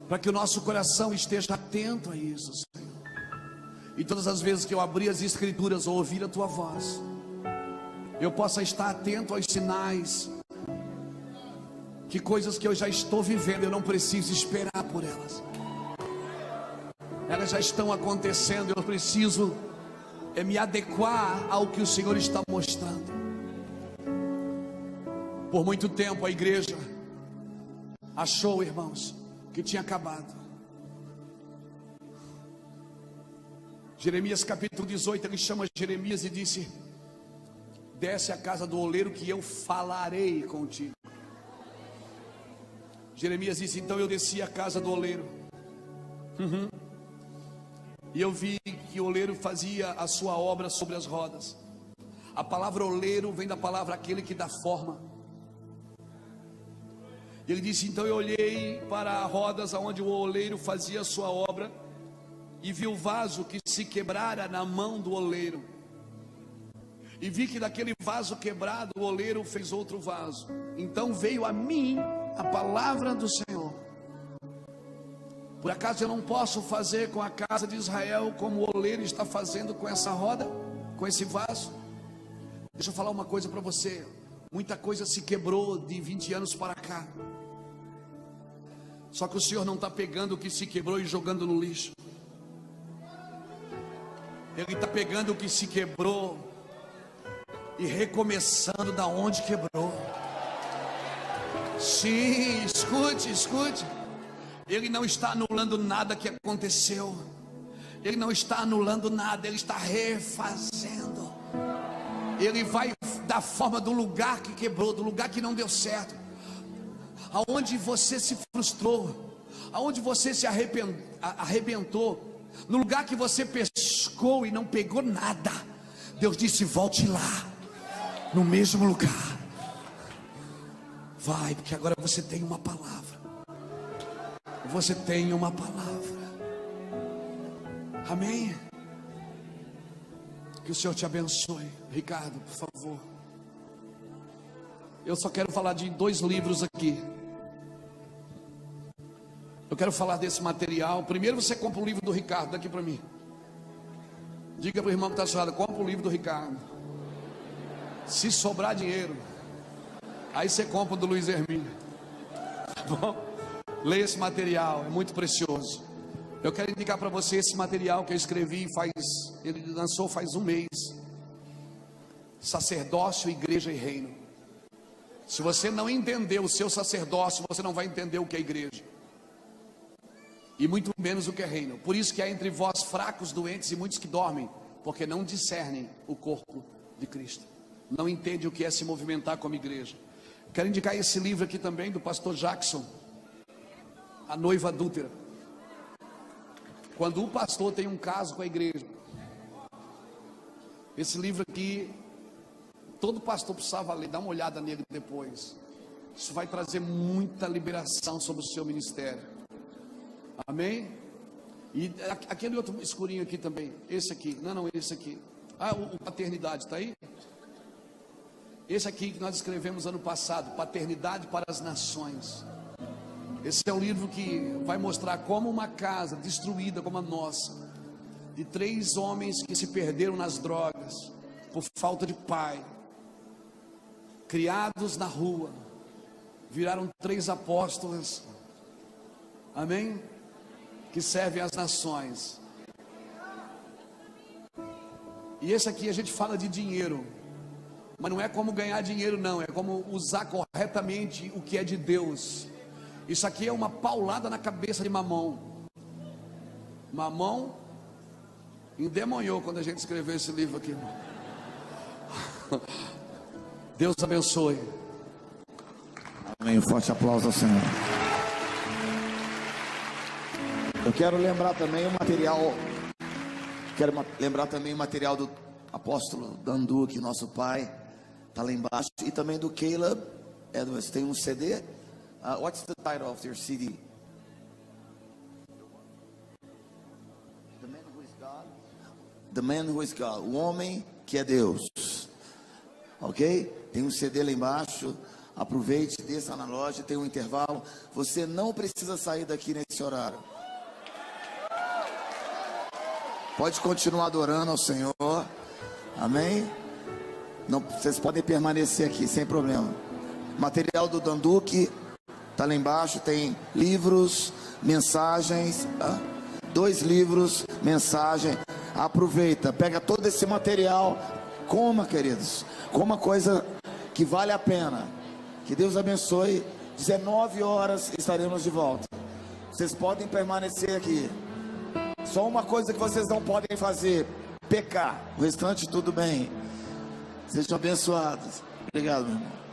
para que o nosso coração esteja atento a isso, Senhor. E todas as vezes que eu abrir as Escrituras ou ouvir a Tua voz, eu possa estar atento aos sinais, que coisas que eu já estou vivendo, eu não preciso esperar por elas. Elas já estão acontecendo, eu preciso me adequar ao que o Senhor está mostrando. Por muito tempo a igreja achou, irmãos, que tinha acabado. Jeremias capítulo 18, ele chama Jeremias e disse: desce à casa do oleiro que eu falarei contigo. Jeremias disse: então eu desci à casa do oleiro. E eu vi que o oleiro fazia a sua obra sobre as rodas. A palavra oleiro vem da palavra aquele que dá forma. Ele disse: então eu olhei para as rodas aonde o oleiro fazia a sua obra, e vi o vaso que se quebrara na mão do oleiro. E vi que daquele vaso quebrado o oleiro fez outro vaso. Então veio a mim a palavra do Senhor: por acaso eu não posso fazer com a casa de Israel como o oleiro está fazendo com essa roda, com esse vaso? Deixa eu falar uma coisa para você. Muita coisa se quebrou de 20 anos para cá. Só que o Senhor não está pegando o que se quebrou e jogando no lixo. Ele está pegando o que se quebrou e recomeçando da onde quebrou. Sim, escute. Ele não está anulando nada que aconteceu. Ele não está anulando nada, ele está refazendo. Ele vai dar forma do lugar que quebrou, do lugar que não deu certo, aonde você se frustrou, aonde você se arrebentou, no lugar que você pescou e não pegou nada. Deus disse: volte lá, no mesmo lugar. Vai, porque agora você tem uma palavra. Você tem uma palavra. Amém? Que o Senhor te abençoe. Ricardo, por favor. Eu só quero falar de 2 livros aqui. Eu quero falar desse material. Primeiro você compra o livro do Ricardo, daqui para mim. Diga para o irmão que está chorando: compra o livro do Ricardo. Se sobrar dinheiro, aí você compra o do Luiz Hermínio. Bom, leia esse material, é muito precioso. Eu quero indicar para você esse material que eu escrevi ele lançou faz 1 mês. Sacerdócio, igreja e reino. Se você não entender o seu sacerdócio, você não vai entender o que é igreja, e muito menos o que é reino. Por isso que há entre vós fracos, doentes e muitos que dormem, porque não discernem o corpo de Cristo, não entendem o que é se movimentar como igreja. Quero indicar esse livro aqui também, do pastor Jackson, A Noiva Adúltera. Quando o pastor tem um caso com a igreja, esse livro aqui, todo pastor precisava ler. Dá uma olhada nele depois. Isso vai trazer muita liberação sobre o seu ministério. Amém? E aquele outro escurinho aqui também. Esse aqui, não, esse aqui. O Paternidade, está aí? Esse aqui que nós escrevemos ano passado, Paternidade para as Nações. Esse é um livro que vai mostrar como uma casa destruída como a nossa, de 3 homens que se perderam nas drogas, por falta de pai, criados na rua, viraram 3 apóstolos, amém? Que servem às nações. E esse aqui a gente fala de dinheiro, mas não é como ganhar dinheiro, não, é como usar corretamente o que é de Deus. Isso aqui é uma paulada na cabeça de Mamon. Mamon endemoniou quando a gente escreveu esse livro aqui, irmão. Deus abençoe. Amém. Um forte aplauso ao Senhor. Eu quero lembrar também o material. Do apóstolo Dan Duque, nosso pai, está lá embaixo, e também do Caleb Edwards. Tem um CD. What's the title of your CD? The Man Who Is God. O Homem que é Deus. Ok? Tem um CD lá embaixo. Aproveite, desça na loja, tem um intervalo. Você não precisa sair daqui nesse horário. Pode continuar adorando ao Senhor. Amém? Não, vocês podem permanecer aqui sem problema. Material do Dan Duque está lá embaixo. Tem livros, mensagens. 2 livros, mensagem. Aproveita, pega todo esse material. Coma, queridos. Coma coisa que vale a pena. Que Deus abençoe. 19 horas estaremos de volta. Vocês podem permanecer aqui. Só uma coisa que vocês não podem fazer: pecar. O restante tudo bem. Sejam abençoados. Obrigado, meu irmão.